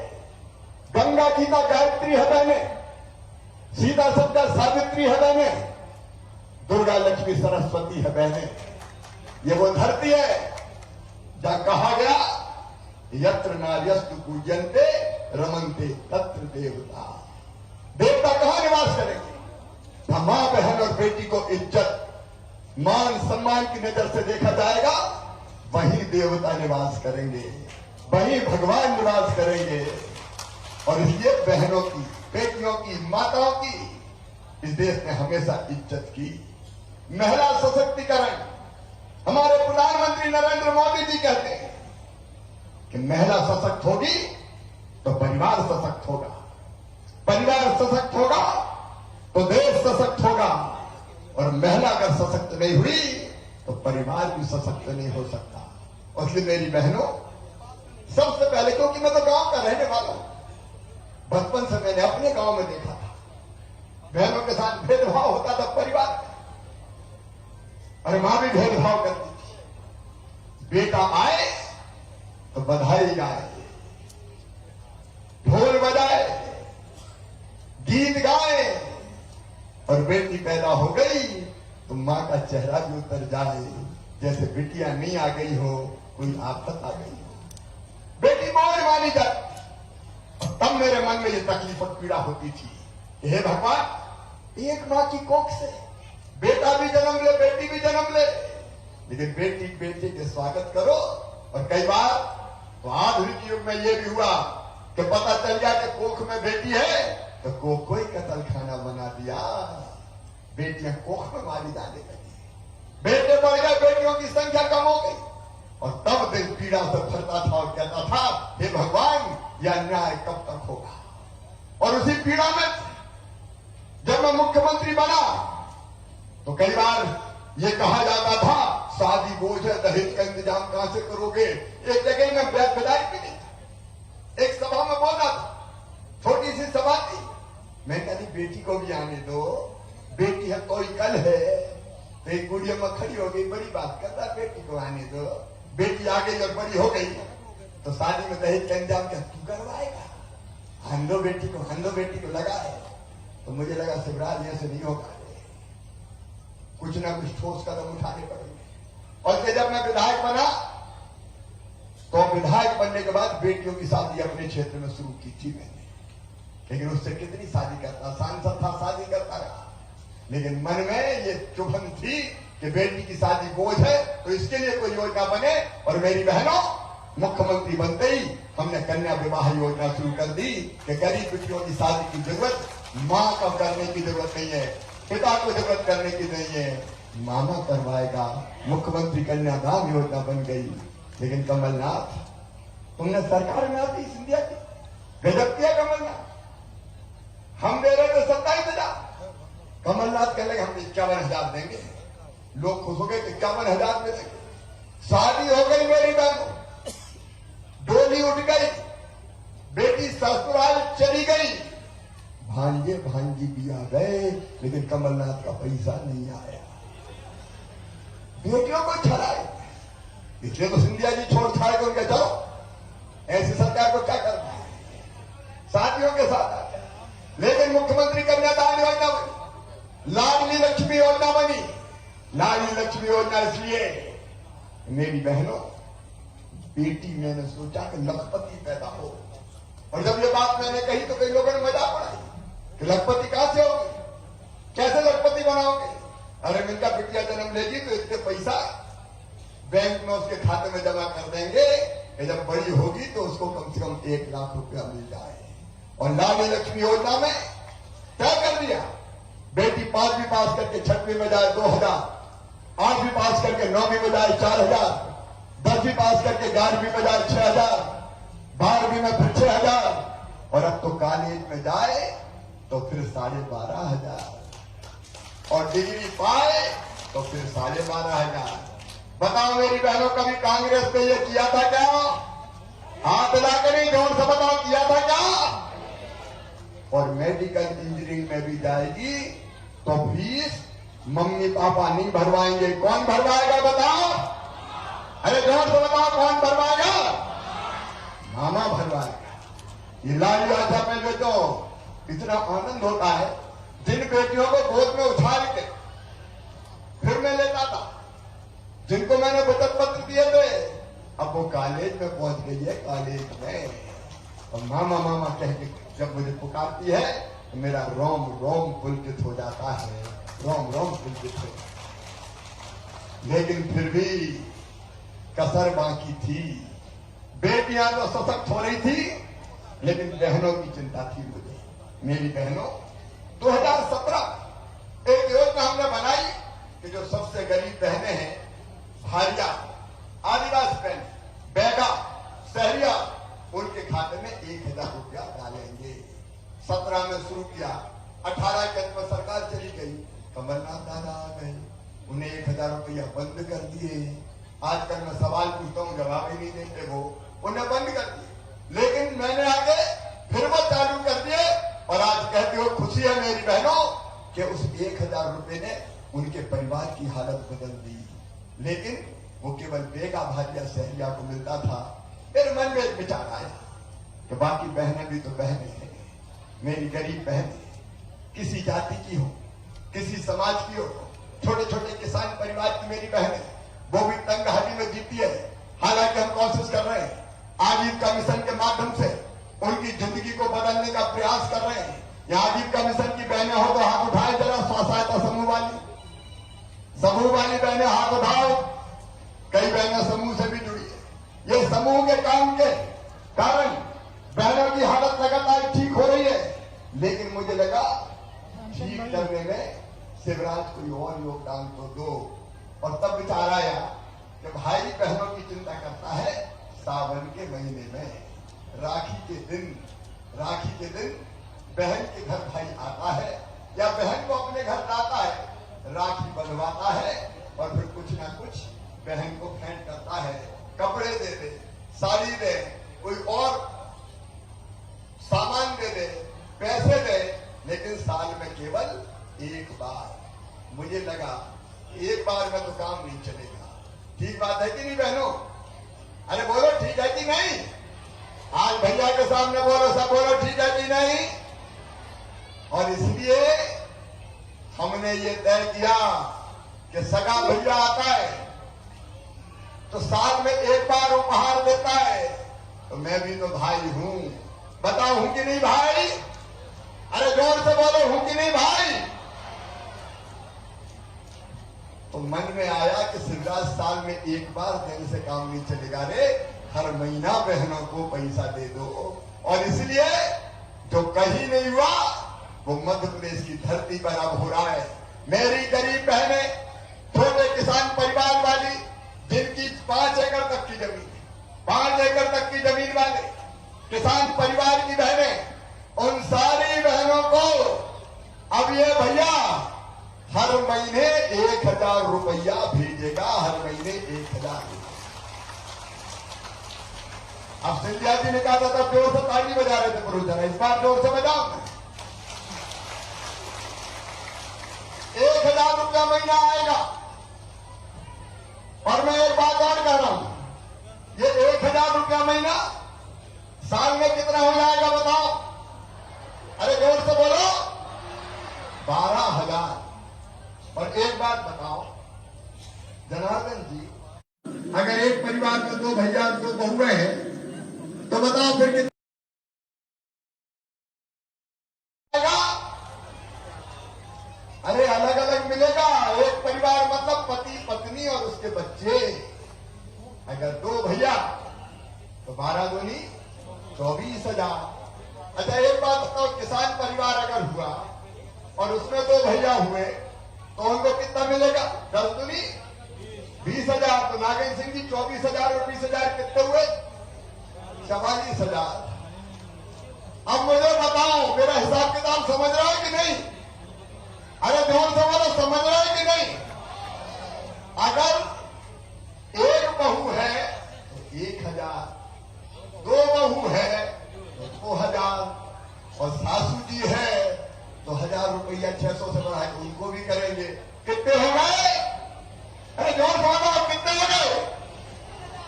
गंगा गीता गायत्री है बहनें, सीता सत्या सावित्री है बहनें, दुर्गा लक्ष्मी सरस्वती है बहनें। ये वो धरती है जहां कहा गया, यत्र नार्यस्तु पूज्यन्ते रमन्ते तत्र देवता। देवता कहां निवास करेंगे? मां, बहन और बेटी को इज्जत, मान सम्मान की नजर से देखा जाएगा, वहीं देवता निवास करेंगे, वहीं भगवान निवास करेंगे। और इसलिए बहनों की, बेटियों की, माताओं की इस देश ने हमेशा इज्जत की। महिला सशक्तिकरण, हमारे प्रधानमंत्री नरेंद्र मोदी जी कहते हैं कि महिला सशक्त होगी तो परिवार सशक्त होगा, परिवार सशक्त होगा तो देश सशक्त होगा, और महिला अगर सशक्त नहीं हुई तो परिवार भी सशक्त नहीं हो सकता। और इसलिए मेरी बहनों, सबसे पहले, क्योंकि मैं तो गांव का रहने वाला हूं, बचपन से मैंने अपने गांव में देखा था बहनों के साथ भेदभाव होता था परिवार में, और मां भी भेदभाव करती थी। बेटा आए तो बधाई गाए, ढोल बजाए, गीत गाए, और बेटी पैदा हो गई तो मां का चेहरा भी उतर जाए जैसे बिटिया नहीं आ गई हो, कोई आफत आ गई हो। बेटी मौज मानी जाती। तब मेरे मन में ये तकलीफ और पीड़ा होती थी, हे भगवान, एक मां की कोख से बेटा भी जन्म ले, बेटी भी जन्म ले, लेकिन बेटी बेटे के स्वागत करो। और कई बार तो आधुनिक युग में ये भी हुआ कि पता चल गया कि कोख में बेटी है तो कोख को ही कत्ल खाना बना दिया, बेटियां कोख में मारी जाने लगी, बेटे बढ़ गए, बेटियों की संख्या कम हो गई। और तब दिल पीड़ा से भरता था और कहता था, हे भगवान, यह अन्याय कब तक होगा। और उसी पीड़ा में जब मैं मुख्यमंत्री बना तो कई बार ये कहा जाता था, शादी बोझ है, दहेज का इंतजाम कहां से करोगे। एक जगह में विधायक भी नहीं था, एक सभा में बोल रहा था, छोटी सी सभा थी, मैं कहती बेटी को भी आने दो, बेटी है कोई कल है, तो एक गुड़िया में खड़ी हो गई, बड़ी बात करता, बेटी को आने दो, बेटी आ गई और बड़ी हो गई, तो शादी में दहेज का इंतजाम क्या तू करवाएगा, हंदो बेटी को, हंदो बेटी को लगा है। तो मुझे लगा शिवराज ऐसे नहीं होगा, कुछ ना कुछ ठोस कदम उठाने पड़ेंगे। और फिर जब मैं विधायक बना, तो विधायक बनने के बाद बेटियों की शादी अपने क्षेत्र में शुरू की थी मैंने, लेकिन उससे कितनी शादी करता, सांसद था शादी करता रहा, लेकिन मन में ये चुभन थी कि बेटी की शादी बोझ है, तो इसके लिए कोई योजना बने। और मेरी बहनों, मुख्यमंत्री बनते ही हमने कन्या विवाह योजना शुरू कर दी कि गरीब बेटियों की शादी की जरूरत मां को करने की जरूरत नहीं है, पिता को जरूरत करने की नहीं है, मामा करवाएगा। मुख्यमंत्री कन्यादान योजना बन गई। लेकिन कमलनाथ, तुमने सरकार में आती सिंधिया की गजब किया कमलनाथ, हम दे रहे थे 27,000, कमलनाथ कहने लगे हम 51,000 देंगे, लोग खुश हो गए, 51,000 में देंगे। शादी हो गई मेरी बहनों, डोली उठ गई, बेटी ससुराल चली गई, भांजे भांजी भी आ गए, लेकिन कमलनाथ का पैसा नहीं आया। बेटियों को छड़ाए, इसलिए तो सिंधिया जी छोड़ छाड़ के उनके चलो, ऐसी सरकार को क्या करना है, साथियों के साथ आते। लेकिन मुख्यमंत्री कन्यादान योजना बनी, लाडली लक्ष्मी योजना बनी। लाडली लक्ष्मी योजना इसलिए, मेरी बहनों, बेटी मैंने सोचा कि लखपति पैदा हो, और जब ये बात मैंने कही तो कई लोगों ने मजाक उड़ाई कि लखपति कहां से होगी, कैसे लखपति बनाओगे। अरे इनका बिटिया जन्म लेगी तो इतने पैसा बैंक में उसके खाते में जमा कर देंगे कि जब बड़ी होगी तो उसको कम से कम 1 लाख रुपया मिल जाए। और लाडली लक्ष्मी योजना में तय कर दिया, बेटी 5वीं पास करके 6वीं में जाए 2,000, 8वीं पास करके 9वीं में जाए 4,000, 10वीं पास करके 11वीं में जाए 6,000, 12वीं में फिर 6,000, और अब तो कॉलेज में जाए तो फिर 12,500, और डिग्री पाए तो फिर 12,500। बताओ मेरी बहनों, कभी कांग्रेस पे ये किया था क्या? हाथ लाकर नहीं, जोर से बताओ, किया था क्या? और मेडिकल इंजीनियरिंग में भी जाएगी तो फीस मम्मी पापा नहीं भरवाएंगे, कौन भरवाएगा बताओ? अरे जोर से बताओ, कौन भरवाएगा? मामा भरवाएगा। ये लाडली योजना में तो इतना आनंद होता है, जिन बेटियों को गोद में उछाल के फिर मैं लेता था, जिनको मैंने बचत पत्र दिए थे, अब वो कॉलेज में पहुंच गई है, कॉलेज में, और मामा मामा कह के जब मुझे पुकारती है तो मेरा रोम रोम पुलकित हो जाता है, रोम रोम पुलकित हो जाता है। लेकिन फिर भी कसर बाकी थी, बेटियां तो सशक्त हो रही थी, लेकिन बहनों की चिंता थी मुझे। मेरी बहनों, 2017 एक योजना हमने बनाई कि जो सबसे गरीब बहनें हैं, भारिया, आदिवासी बहन, बैगा, शहरिया, उनके खाते में 1,000 रुपया डालेंगे। 17 में शुरू किया, 18 के अंत में सरकार चली गई, कमलनाथ दादा आ गए, उन्हें 1,000 रुपया बंद कर दिए। आजकल मैं सवाल पूछता हूं, जवाब ही नहीं देते वो, उन्हें बंद कर दिए। लेकिन मैंने आगे फिर वो चालू कर दिए, और आज कहते हो खुशी है मेरी बहनों कि उस 1,000 रुपए ने उनके परिवार की हालत बदल दी। लेकिन वो केवल बेगा भारिया शहरिया को मिलता था। मेरे मन में एक विचार आया कि बाकी बहनें भी तो बहनें हैं, मेरी गरीब बहनें, किसी जाति की हो, किसी समाज की हो, छोटे छोटे किसान परिवार की मेरी बहनें, वो भी तंगहाली में जीती है। हालांकि हम कोशिश कर रहे हैं, आजीविका मिशन के माध्यम से उनकी जिंदगी को बदलने का प्रयास कर रहे हैं। यहाँ आजीविका मिशन की बहनें हो तो हाथ उठाए जरा, स्व सहायता समूह वाली बहनें हाथ उठाओ। कई बहनें समूह से भी जुड़ी है। ये समूह के काम के कारण बहनों की हालत लगातार ठीक हो रही है। लेकिन मुझे लगा ठीक करने में शिवराज कोई और योगदान तो दो, और तब विचार आया कि भाई बहनों की चिंता करता है सावन के महीने में, राखी के दिन बहन के घर भाई आता है या बहन को अपने घर लाता है, राखी बंधवाता है, और फिर कुछ ना कुछ बहन को भेंट करता है, कपड़े दे दे, साड़ी दे, कोई और सामान दे दे, पैसे दे, लेकिन साल में केवल एक बार। मुझे लगा एक बार में तो काम नहीं चलेगा। ठीक बात है कि नहीं बहनों? अरे बोलो ठीक है कि नहीं? आज भैया के सामने बोलो, सब बोलो ठीक है कि नहीं? और इसलिए हमने ये तय किया कि सगा भैया आता है तो साल में एक बार उपहार देता है, तो मैं भी तो भाई हूं। बताओ हूं कि नहीं भाई? अरे जोर से बोलो हूं कि नहीं भाई? तो मन में आया कि शिवराज साल में एक बार देने से काम नहीं चलेगा रे, हर महीना बहनों को पैसा दे दो। और इसलिए जो कहीं नहीं हुआ वो मध्य प्रदेश की धरती पर अब हो रहा है। मेरी गरीब बहनें, छोटे किसान परिवार वाली, जिनकी 5 एकड़ तक की जमीन, 5 एकड़ तक की जमीन वाले किसान परिवार की बहनें, उन सारी बहनों को अब ये भैया हर महीने 1000 रुपया भेजेगा, हर महीने 1000। अब सिंधिया जी ने कहा था जोर से ताली बजा रहे थे पुरुष जरा, इस बार जोर से बजाओ। 1000 रुपया महीना आएगा। और मैं एक बात और कह रहा हूं, ये 1000 रुपया महीना साल में कितना हो जाएगा बताओ? अरे जोर से बोलो, 12,000। और एक बात बताओ जनार्दन जी, अगर एक परिवार में 2 भैया 2 बहुएं हैं तो बताओ फिर कितना? अरे अलग अलग मिलेगा। एक परिवार मतलब पति पत्नी और उसके बच्चे। अगर 2 भैया तो 12 दूनी 24,000। अच्छा एक बात बताओ, किसान परिवार अगर हुआ और उसमें 2 भैया हुए तो उनको कितना मिलेगा? 10 दूनी 20,000। तो नागेंद्र सिंह जी 24,000 और 20,000 कितने हुए? 44,000। अब मुझे बताओ, मेरा हिसाब किताब समझ रहा है कि नहीं? अरे जोर से बोलो, समझ रहा है कि नहीं? अगर एक बहू है तो 1,000, 2 बहू है तो 2,000, और सासू जी है तो 1,000 रुपया 600 से बढ़ा के उनको भी करेंगे। कितने हो गए? अरे जोर से बोलो, कितने हो गए?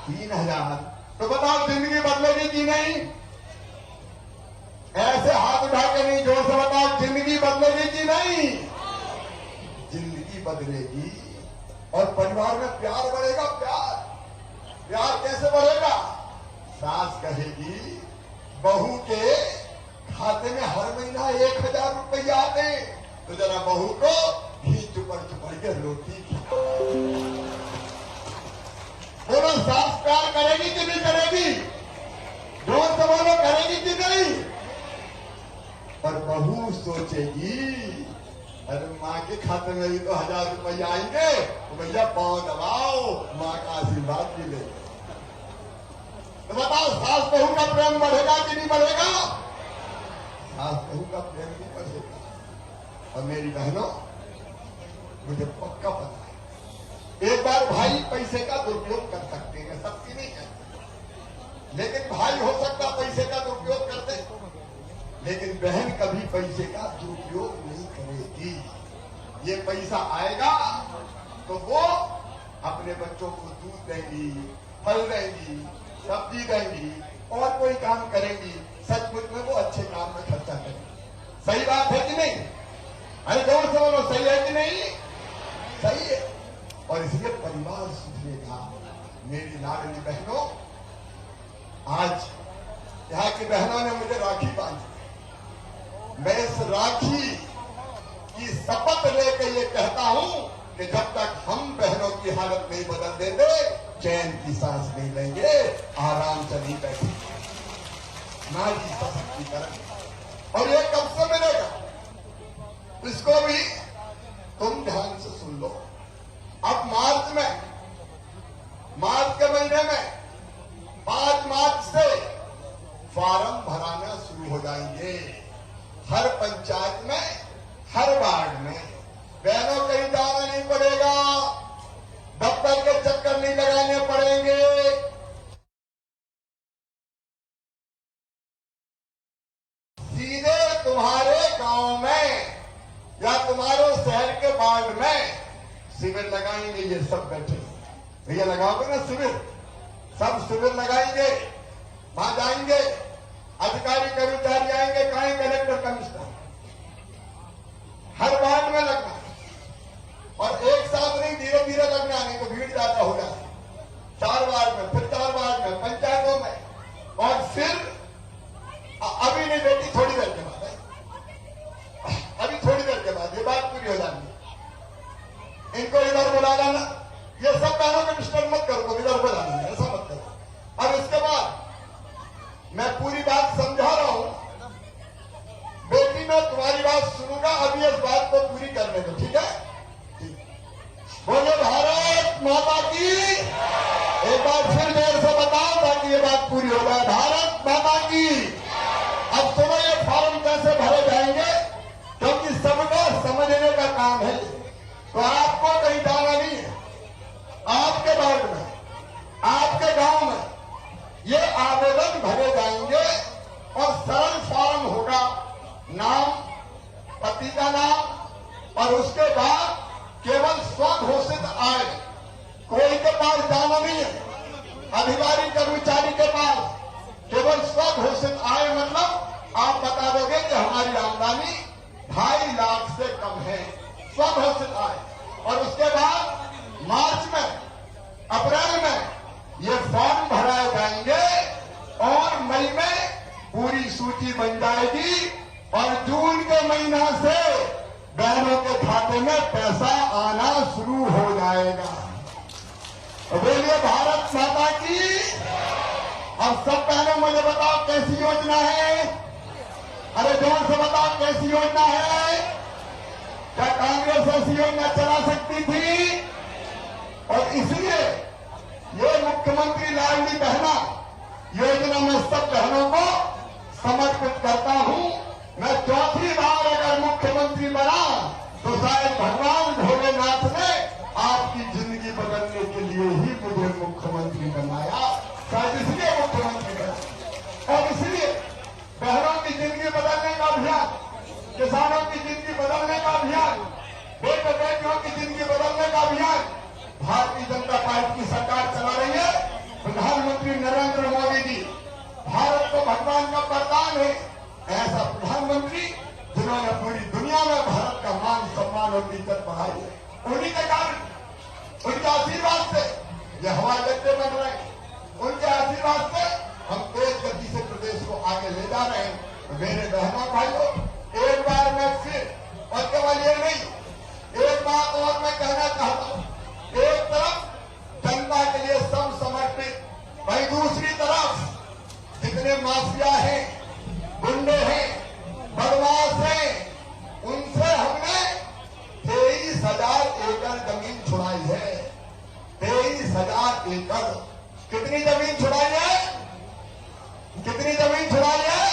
3,000। तो बताओ जिंदगी बदलेगी कि नहीं? ऐसे हाथ उठा के नहीं, जोर से बताओ जिंदगी बदलेगी कि नहीं? जिंदगी बदलेगी और परिवार में प्यार बढ़ेगा। प्यार कैसे बढ़ेगा? सास कहेगी बहू के खाते में हर महीना 1,000 रुपया आते, तो जरा बहू को घी चुपड़ के रोटी खिलाओ। बोलो सास प्यार करेगी कि नहीं करेगी? जोर से बोलो, करेगी कि नहीं? पर बहू सोचेगी अरे माँ के खाते में भी तो 1,000 रुपया आएंगे, तो भैया पांव दबाओ, माँ का आशीर्वाद भी ले। तो बताओ सास बहू का प्रेम बढ़ेगा कि नहीं बढ़ेगा? सास बहू का प्रेम भी बढ़ेगा। और मेरी बहनों, मुझे पक्का पता है, एक बार भाई पैसे का दुरुपयोग कर सकते हैं, सबकी नहीं करते, लेकिन भाई हो सकता पैसे का दुरुपयोग करते, लेकिन बहन कभी पैसे का दुरुपयोग नहीं करेगी। ये पैसा आएगा तो वो अपने बच्चों को दूध देंगी, फल देंगी, सब्जी देंगी और कोई काम करेंगी। सचमुच में वो अच्छे काम में खर्चा करेंगी। सही बात है कि नहीं? अरे जोर से बोलो, सही है कि नहीं? सही है। और इसलिए परिवार सुधरेगा। मेरी लाडली बहनों, आज यहाँ की बहनों ने मुझे राखी बांधी। मैं इस राखी की शपथ लेकर ये कहता हूं कि जब तक हम बहनों की हालत नहीं बदल देते, चैन की सांस नहीं लेंगे, आराम से नहीं बैठेंगे। नारी सशक्तिकरण। और ये कब से मिलेगा? इसको भी तुम ध्यान से सुन लो। अब मार्च के महीने में 5 मार्च से फॉर्म भराना शुरू हो जाएंगे। हर पंचायत में, हर वार्ड में। बहनों कहीं जाना नहीं पड़ेगा, दफ्तर के चक्कर मीटर नहीं लगाने पड़ेंगे। सीधे तुम्हारे गांव में या तुम्हारे शहर के वार्ड में शिविर लगाएंगे। ये सब बैठे भैया लगाओगे ना शिविर, सब शिविर लगाएंगे। वहां जाएंगे, अधिकारी कर्मचारी आएंगे, कहें कलेक्टर कमिश्नर, हर वार्ड में लगना और एक साथ नहीं, धीरे धीरे लगना, नहीं तो भीड़ ज्यादा हो जाए। 4 वार्ड में, फिर 4 वार्ड में, पंचायतों में, और फिर अभी नहीं बेटी, थोड़ी देर के बाद, अभी थोड़ी देर के बाद ये बात पूरी हो जाएगी। इनको इधर बुला लाना, ये सब बहनों को डिस्टर्ब मत करो, तो इधर बुला लेना, ऐसा मत करो। अब इसके बाद मैं पूरी बात समझा रहा हूं बेटी, मैं तुम्हारी बात सुनूंगा, अभी इस बात को पूरी करने दो, ठीक है? बोलो भारत माता की। एक बार फिर देर से बताओ ताकि ये बात पूरी हो जाए। भारत माता की। अब सुनो, ये फॉर्म कैसे भरे जाएंगे, क्योंकि सबको समझने का काम है, तो आपको कहीं जाना नहीं है। आपके वार्ड में, आपके गांव में ये आवेदन भरे जाएंगे और सरल फॉर्म होगा, नाम, पति का नाम, और उसके बाद केवल स्वघोषित आय, कोई के पास जाना नहीं है, अधिकारी कर्मचारी के पास, केवल स्वघोषित आय मतलब आप बता दोगे कि हमारी आमदनी 2.5 लाख से कम है, स्वघोषित आय। और उसके बाद मार्च में, अप्रैल में ये फॉर्म भराए जाएंगे और मई में पूरी सूची बन जाएगी और जून के महीना से बहनों के खाते में पैसा आना शुरू हो जाएगा। बोलिए भारत माता की। अब सब बहनों मुझे बताओ कैसी योजना है, अरे जोर से बताओ कैसी योजना है। क्या कांग्रेस ऐसी योजना चला सकती थी? और इसलिए ये मुख्यमंत्री लाडली बहना योजना में सब बहनों को समर्पित करता हूं। मैं 4थी बार अगर मुख्यमंत्री बना तो शायद भगवान भोलेनाथ ने आपकी जिंदगी बदलने के लिए ही मुझे मुख्यमंत्री बनाया, शायद इसलिए मुख्यमंत्री बना। और इसलिए बहनों की जिंदगी बदलने का अभियान, किसानों की जिंदगी बदलने का अभियान, बेटे बेटियों की जिंदगी बदलने का अभियान भारतीय जनता पार्टी की सरकार चला रही है। प्रधानमंत्री नरेंद्र मोदी जी भारत को भगवान का वरदान है, ऐसा प्रधानमंत्री जिन्होंने पूरी दुनिया में भारत का मान सम्मान और इज्जत बढ़ाई है। उन्हीं के कारण, उनके आशीर्वाद से ये हवाई अड्डे बन रहे हैं, उनके आशीर्वाद से हम तेज गति से प्रदेश को आगे ले जा रहे हैं। मेरे बहनों भाइयों, एक बार मैं फिर, और केवल ये नहीं, एक बात और मैं कहना चाहता हूं। एक तरफ जनता के लिए सब समर्पित, वहीं दूसरी तरफ जितने माफिया हैं, गुंडे हैं, बदमाश हैं, उनसे हमने 23,000 एकड़ जमीन छुड़ाई है। 23,000 एकड़। कितनी जमीन छुड़ाई है? कितनी जमीन छुड़ाई है?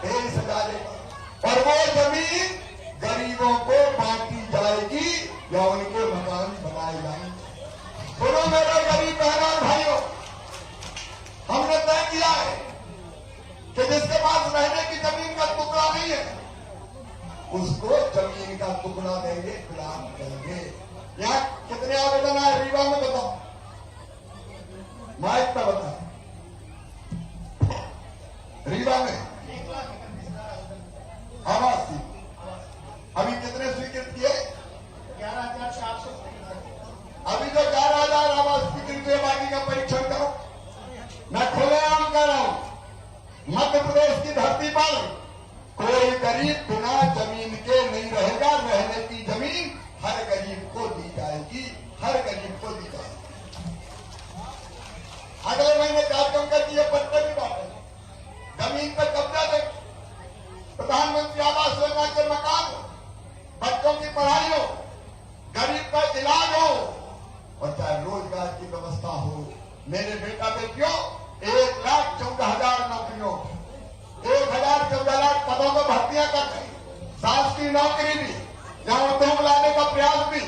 23,000 एकड़। और वो जमीन गरीबों को बांटी जाएगी या उनके मकान बनाए जाएंगे। सुनो मेरे गरीब बहनों और भाइयों, हमने तय किया है कि जिसके पास रहने की जमीन का टुकड़ा नहीं है उसको जमीन का टुकड़ा देंगे, प्रदान करेंगे। यहाँ कितने आवेदन आए रीवा में बताओ, माइक पे बताओ। रीवा में आवास थी, अभी कितने स्वीकृत किए? 11,400। अभी तो 11,000 आवास स्वीकृत हुए, बाकी का परीक्षण करो। मैं खुलेआम कह रहा हूं, मध्य प्रदेश की धरती पर कोई गरीब बिना जमीन के नहीं रहेगा। रहने की जमीन हर गरीब को दी जाएगी, हर गरीब को दी जाएगी। अगले महीने कार्यक्रम कर दिए, पट्टे भी बांटे, जमीन पर कब्जा दे, प्रधानमंत्री आवास योजना के मकान हो, बच्चों की पढ़ाई हो, गरीब का इलाज हो, और चाहे रोजगार की व्यवस्था हो। मेरे बेटा बेटियों, 1,14,000 नौकरियों, 1,14,000 पदों पर भर्तियां कर रहे हैं। शासकीय नौकरी भी, जहां उद्योग लाने का प्रयास भी,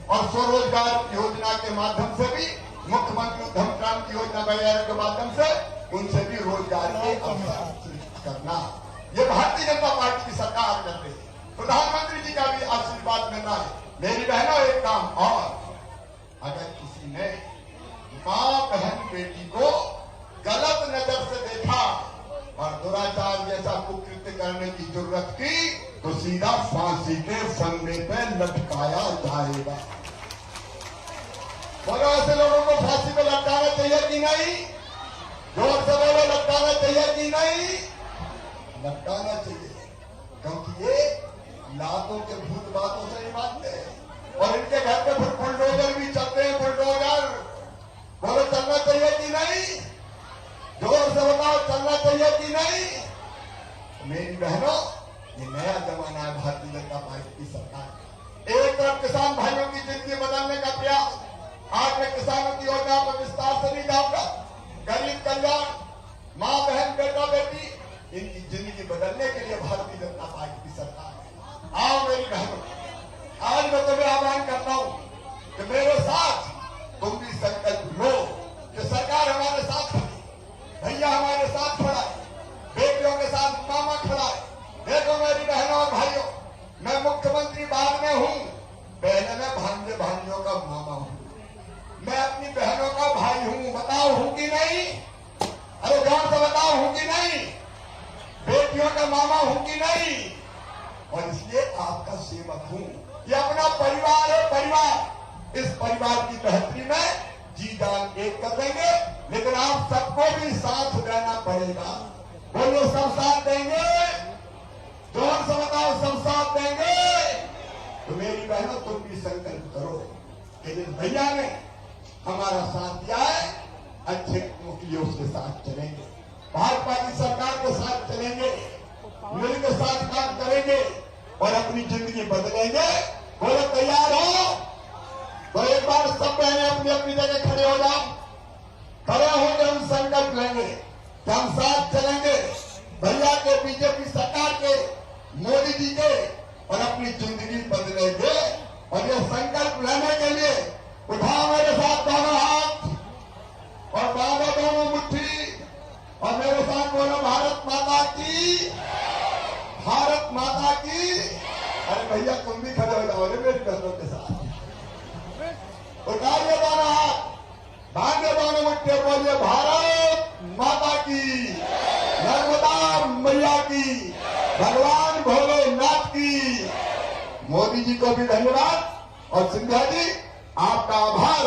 और स्वरोजगार योजना के माध्यम से भी, मुख्यमंत्री उद्यम क्रांति योजना वगैरह के माध्यम से उनसे भी रोजगार के अवसर सृजित करना, ये भारतीय जनता पार्टी की सरकार कर रही है। प्रधानमंत्री जी का भी आशीर्वाद लेना है। मेरी बहनों, एक काम और, अगर किसी ने मां बहन बेटी को गलत नजर से देखा और दुराचार जैसा कुकृत्य करने की जरूरत की, तो सीधा फांसी के फंदे पे लटकाया जाएगा। बोलो, ऐसे लोगों को फांसी पे लटकाना चाहिए कि नहीं? जोर से बोलो, लटकाना चाहिए कि नहीं? लटकाना चाहिए, क्योंकि ये लातों के भूत बातों से नहीं मानते, और इनके घर पे फिर बुलडोजर भी चलते हैं, बुलडोजर। बोलो, चलना चाहिए कि नहीं? जोर से बताओ, चलना चाहिए कि नहीं? मेरी बहनों, ये नया जमाना है भारतीय जनता पार्टी की सरकार। एक तरफ किसान भाइयों की जिंदगी बदलने का प्रयास, आज मैं किसानों की योजना पर विस्तार से नहीं जाऊंगा। गरीब कल्याण, मां बहन बेटा बेटी, इनकी जिंदगी बदलने के लिए भारतीय जनता पार्टी की सरकार है। आओ मेरी बहनों, आज मैं तुम्हें आह्वान करता हूं कि मेरे साथ तुम भी संकल्प लो कि सरकार हमारे साथ खड़ी, भैया हमारे साथ खड़ा है, बेटियों के साथ मामा खड़ा है। देखो मेरी बहनों और भाइयों, मैं मुख्यमंत्री बाद में हूं, पहले मैं भांजे भांजियों का मामा हूं, मैं अपनी बहनों का भाई हूं। बताओ, हूं कि नहीं? अरे जोर से बताओ, हूं कि नहीं? बेटियों का मामा हूं कि नहीं? और इसलिए आपका सेवक हूं। ये अपना परिवार है, परिवार। इस परिवार की बेहतरी में जी जान एक कर देंगे, लेकिन आप सबको भी साथ देना पड़ेगा। बोलो, सब साथ देंगे? जोर से बताओ, सब साथ देंगे? तो मेरी बहनों, तुम भी संकल्प करो कि जिस भैया ने हमारा साथ दिया है, अच्छे मुखियों के साथ चलेंगे, भाजपा की सरकार के साथ चलेंगे, मिलकर साथ काम करेंगे और अपनी जिंदगी बदलेंगे। बोलो, तैयार हो? तो एक बार सब बहने अपनी अपनी जगह खड़े हो जाओ। खड़े होकर हम संकल्प लेंगे कि हम साथ चलेंगे भैया के, बीजेपी सरकार के, मोदी जी के, और अपनी जिंदगी बदलेंगे। और ये संकल्प लेने के लिए उठाओ मेरे साथ दोनों हाथ और बांधो दोनों मुट्ठी और मेरे साथ बोलो, भारत माता की, भारत माता की। अरे भैया, तुम भी खड़े हो जाओ मेरी बहनों के साथ। उठाइए दोनों हाथ, बांधे दोनों मुट्ठी, बोलिए, भारत माता की, नर्मदा मैया की, भगवान भोलेनाथ की। मोदी जी को भी धन्यवाद, और सिंधिया जी, आपका आभार।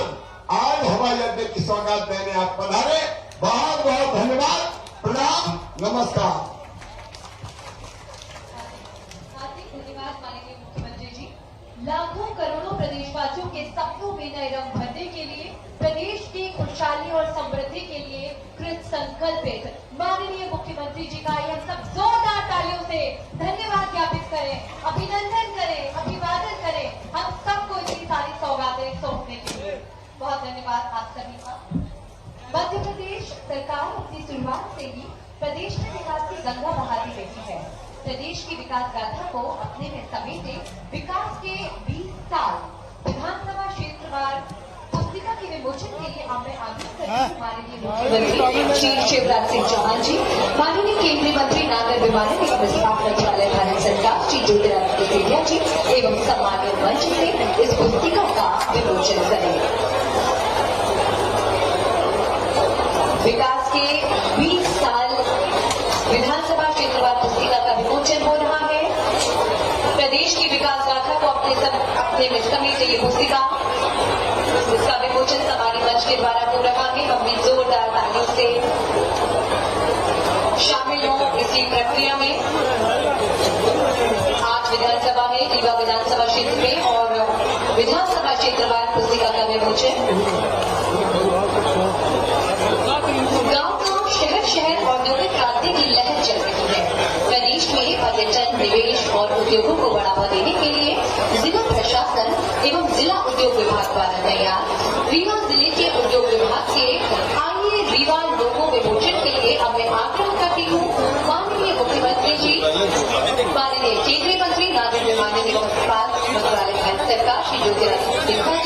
आज हवाई अड्डे की सौगात देने आप पधारे, बहुत बहुत धन्यवाद। प्रणाम, नमस्कार। धन्यवाद माननीय मुख्यमंत्री जी। लाखों करोड़ों प्रदेशवासियों के सपनों में नए रंग भरने के लिए, प्रदेश की खुशहाली और समृद्धि के लिए कृत संकल्पित माननीय मुख्यमंत्री जी का यह सब जोरदार तालियों से धन्यवाद ज्ञापित करें, अभिनंदन करें, अभिवादन करें हम सबको इतनी सारी सौगातें सौंपने के लिए। बहुत धन्यवाद आप सभी का। मध्य प्रदेश सरकार अपनी शुरुआत से ही प्रदेश में विकास की गंगा बहाती रही है। प्रदेश की विकास गाथा को अपने में समेटे विकास के 20 साल विधानसभा क्षेत्रवार पुस्तिका के विमोचन के लिए मैं आग्रह करती हूँ माननीय मुख्यमंत्री श्री शिवराज सिंह चौहान जी, माननीय केंद्रीय मंत्री नागर विमानन एवं इस्पात मंत्रालय भारत सरकार श्री ज्योतिरादित्य सिंधिया जी एवं सम्मानित मंच से इस पुस्तिका का विमोचन करें। विकास के 20 साल विधानसभा क्षेत्रवार पुस्तिका का विमोचन हो रहा है। प्रदेश की विकास गाथा को अपने में समेटे ये पुस्तिका, इसका विमोचन समानी मंच के द्वारा हो रहा है। हम भी जोरदार तालियों से शामिल हों इसी प्रक्रिया में। आज विधानसभा में, रीवा विधानसभा क्षेत्र में और विधानसभा क्षेत्रवार पुस्तिका का विमोचन। गांव शहर शहर औद्योगिक क्रांति की लहर चल रही है। प्रदेश में पर्यटन, निवेश और उद्योगों को बढ़ावा देने के लिए जिला प्रशासन एवं जिला उद्योग विभाग द्वारा तैयार रीवा जिले के उद्योग विभाग के आइए रीवा लोगो विमोचन के लिए अब मैं आग्रह करती हूँ माननीय मुख्यमंत्री जी, माननीय केंद्रीय मंत्री नागर विमानन एवं इस्पात मंत्रालय भारत सरकार श्री ज्योतिरादित्य सिंधिया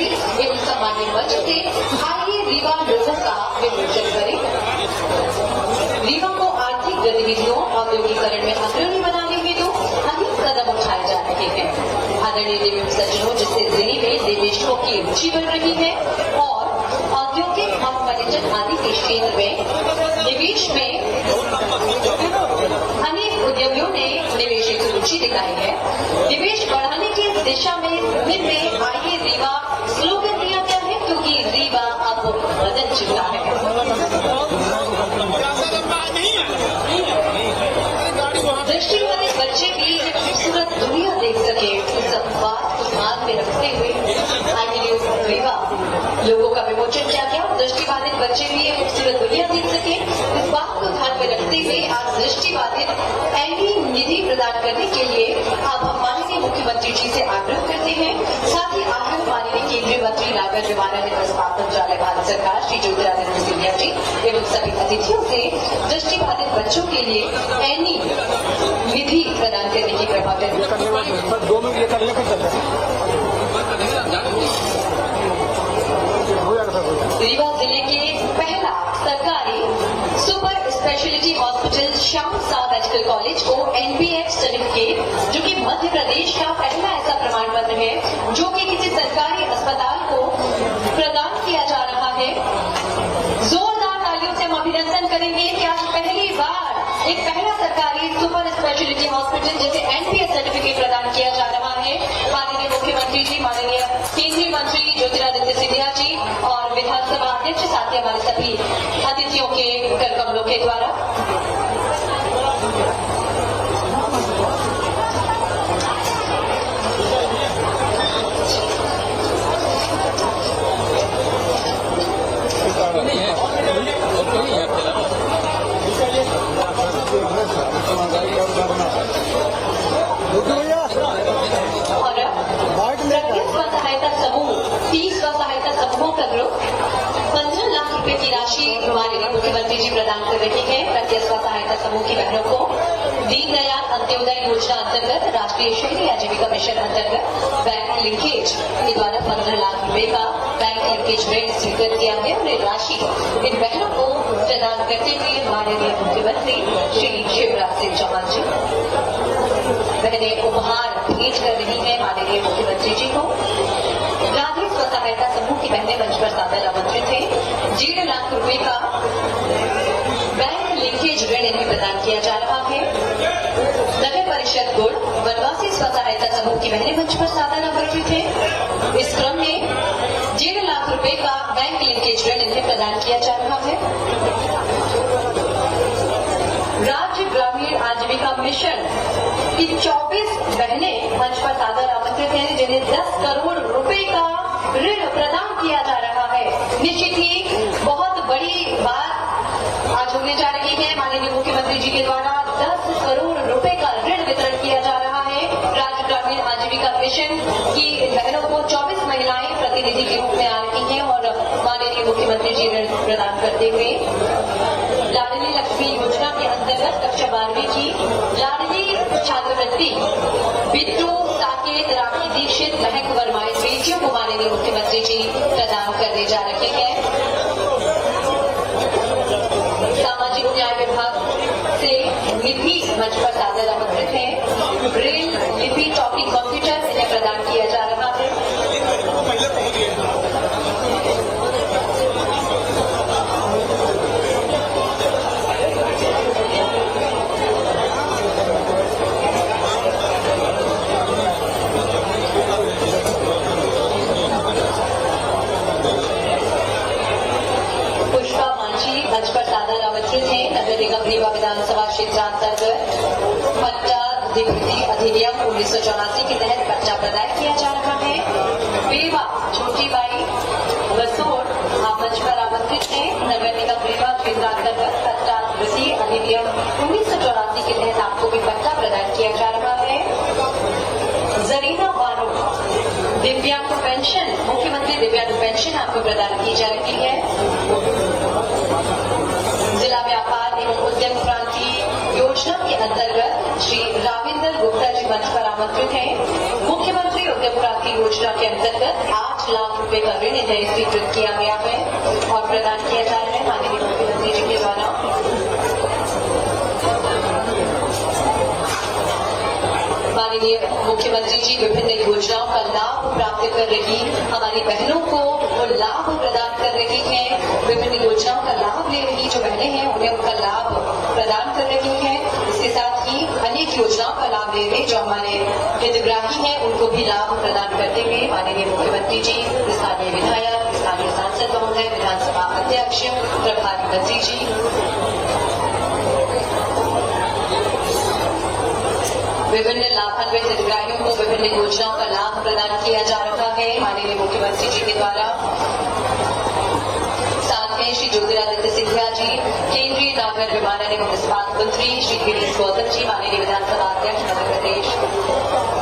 केंद्र में निवेश में अनेक उद्यमियों ने निवेश की रुचि दिखाई है। निवेश बढ़ाने की दिशा में में आइए रीवा स्लोगन दिया गया है, क्योंकि रीवा अब बदल चुका है। दृष्टिबाधित बच्चे भी एक खूबसूरत दुनिया देख सके, इस बात को ध्यान में रखते हुए आइए रीवा लोगों का विमोचन किया गया। दृष्टिबाधित बच्चे भी एक खूबसूरत दुनिया देख सके, इस बात को ध्यान में रखते हुए आज दृष्टिबाधित एंटी निधि प्रदान करने के लिए अब हम माननीय मुख्यमंत्री जी से आग्रह करते हैं। साथ ही आग्रह माननीय केंद्रीय मंत्री नागर विमानन ने प्रस्ताव मंत्रालय भारत सरकार श्री ज्योतिरादित्य सिंधिया जी एवं सभी अतिथियों से दृष्टिबाधित बच्चों के लिए एनी निधि प्रदान करने की प्रभावी रीवा जिले के पहला सरकारी super speciality hospital Shyam Sah medical college को NBH सर्टिफिकेट, जो कि मध्य प्रदेश का पहला ऐसा प्रमाण पत्र है जो कि किसी सरकारी अस्पताल को प्रदान किया जा रहा है। जोरदार तालियों से हम अभिनंदन करेंगे कि आज पहली बार एक पहला सरकारी सुपर स्पेशलिटी हॉस्पिटल जिसे NBH सर्टिफिकेट प्रदान किया जा रहा है। माननीय मुख्यमंत्री जी, माननीय केंद्रीय मंत्री ज्योतिरादित्य सिंधिया जी और विधानसभा अध्यक्ष, साथ ही हमारे सभी अतिथियों के कर कमलों के द्वारा और स्वसहायता समूह 30 स्वसहायता समूहों का ग्रुप 15 लाख रुपए की राशि माननीय मुख्यमंत्री जी प्रदान कर रहे हैं। प्रत्येक स्वसहायता समूह की बहनों को दीनदयाल अंत्योदय योजना अंतर्गत राष्ट्रीय शहरी आजीविका मिशन अंतर्गत बैंक लिंकेज के द्वारा 15 लाख रुपए का बैंक लिंकेज ऋण स्वीकृत किया गया और ये राशि इन बहनों को प्रदान करते हुए माननीय मुख्यमंत्री श्री शिवराज सिंह चौहान जी बहनें उपहार भेंट कर रही है माननीय मुख्यमंत्री जी को। राधे स्वसहायता समूह की बहनें मंच पर सादर आमंत्रित थे। 1.5 लाख रुपए का बैंक लिंकेज ऋण इन्हें प्रदान किया जा रहा है। नगर परिषद गुड़ वनवासी स्वसहायता समूह की बहनें मंच पर सादर आमंत्रित थे। इस क्रम में 1.5 लाख रुपए का बैंक लिंकेज ऋण इन्हें प्रदान किया जा रहा है। राज्य ग्रामीण आजीविका मिशन की 24 बहनें मंच पर सादर आमंत्रित हैं, जिन्हें 10 करोड़ रुपए का ऋण प्रदान किया जा रहा है। निश्चित ही बहुत बड़ी बात आज होने जा रही है। माननीय मुख्यमंत्री जी के द्वारा 10 करोड़ रुपए का ऋण वितरण किया जा रहा है। राज्य ग्रामीण आजीविका मिशन की बहनों को 24 महिलाएं प्रतिनिधि के रूप में आ रही हैं और माननीय मुख्यमंत्री जी ऋण प्रदान करते हुए लाडली लक्ष्मी योजना के अंतर्गत कक्षा 12वीं की लाडली छात्रवृत्ति बिट्टू साकेत, राखी दीक्षित, महक वर्मा इन बेटियों को माननीय मुख्यमंत्री जी प्रदान करने जा रहे हैं। सामाजिक न्याय विभाग से निधि मंच पर सादर आमंत्रित है। ब्रेल लिपि टॉकी कंप्यूटर इन्हें प्रदान किया जा रहा है। रीवा विधानसभा क्षेत्रांतर्गत पट्टा अधिनियम 1984 के तहत पट्टा प्रदान किया जा रहा है। बेवा छोटी बाई बसोड़ आप मंच पर आमंत्रित हैं। नगर निगम रीवा क्षेत्रांतर्गत पट्टा अधिनियम 1984 के तहत आपको भी पट्टा प्रदान किया जा रहा है। जरीना बानो दिव्यांग पेंशन, मुख्यमंत्री दिव्यांग पेंशन आपको प्रदान की जा रही है। जिला व्यापार एवं उद्यम क्रांति योजना के अंतर्गत श्री राविंदर गुप्ता जी मंच पर आमंत्रित हैं। मुख्यमंत्री उद्यम क्रांति योजना के अंतर्गत 8 लाख रुपए का ऋण इन्हें स्वीकृत किया गया है और प्रदान किया जा रहा है माननीय मुख्यमंत्री जी के द्वारा। माननीय मुख्यमंत्री जी विभिन्न योजनाओं का लाभ प्राप्त कार्य कर रही हमारी बहनों को वो लाभ प्रदान कर रही हैं, विभिन्न योजनाओं का लाभ ले रही जो बहनें हैं उन्हें उनका लाभ प्रदान कर रही हैं। इसके साथ ही अनेक योजनाओं का लाभ ले रहे जो हमारे हितग्राही हैं उनको भी लाभ प्रदान करते हुए माननीय मुख्यमंत्री जी, स्थानीय विधायक, स्थानीय सांसद महोदय, विधानसभा अध्यक्ष, प्रभारी मंत्री जी, विभिन्न लाभान्वित हितग्राहियों को विभिन्न योजनाओं का लाभ प्रदान किया जा रहा है माननीय मुख्यमंत्री जी के द्वारा। साथ में श्री ज्योतिरादित्य सिंधिया जी, केंद्रीय नागर विमानन एवं इस्पात मंत्री, श्री गिरीश गौतम जी, माननीय विधानसभा अध्यक्ष मध्य प्रदेश,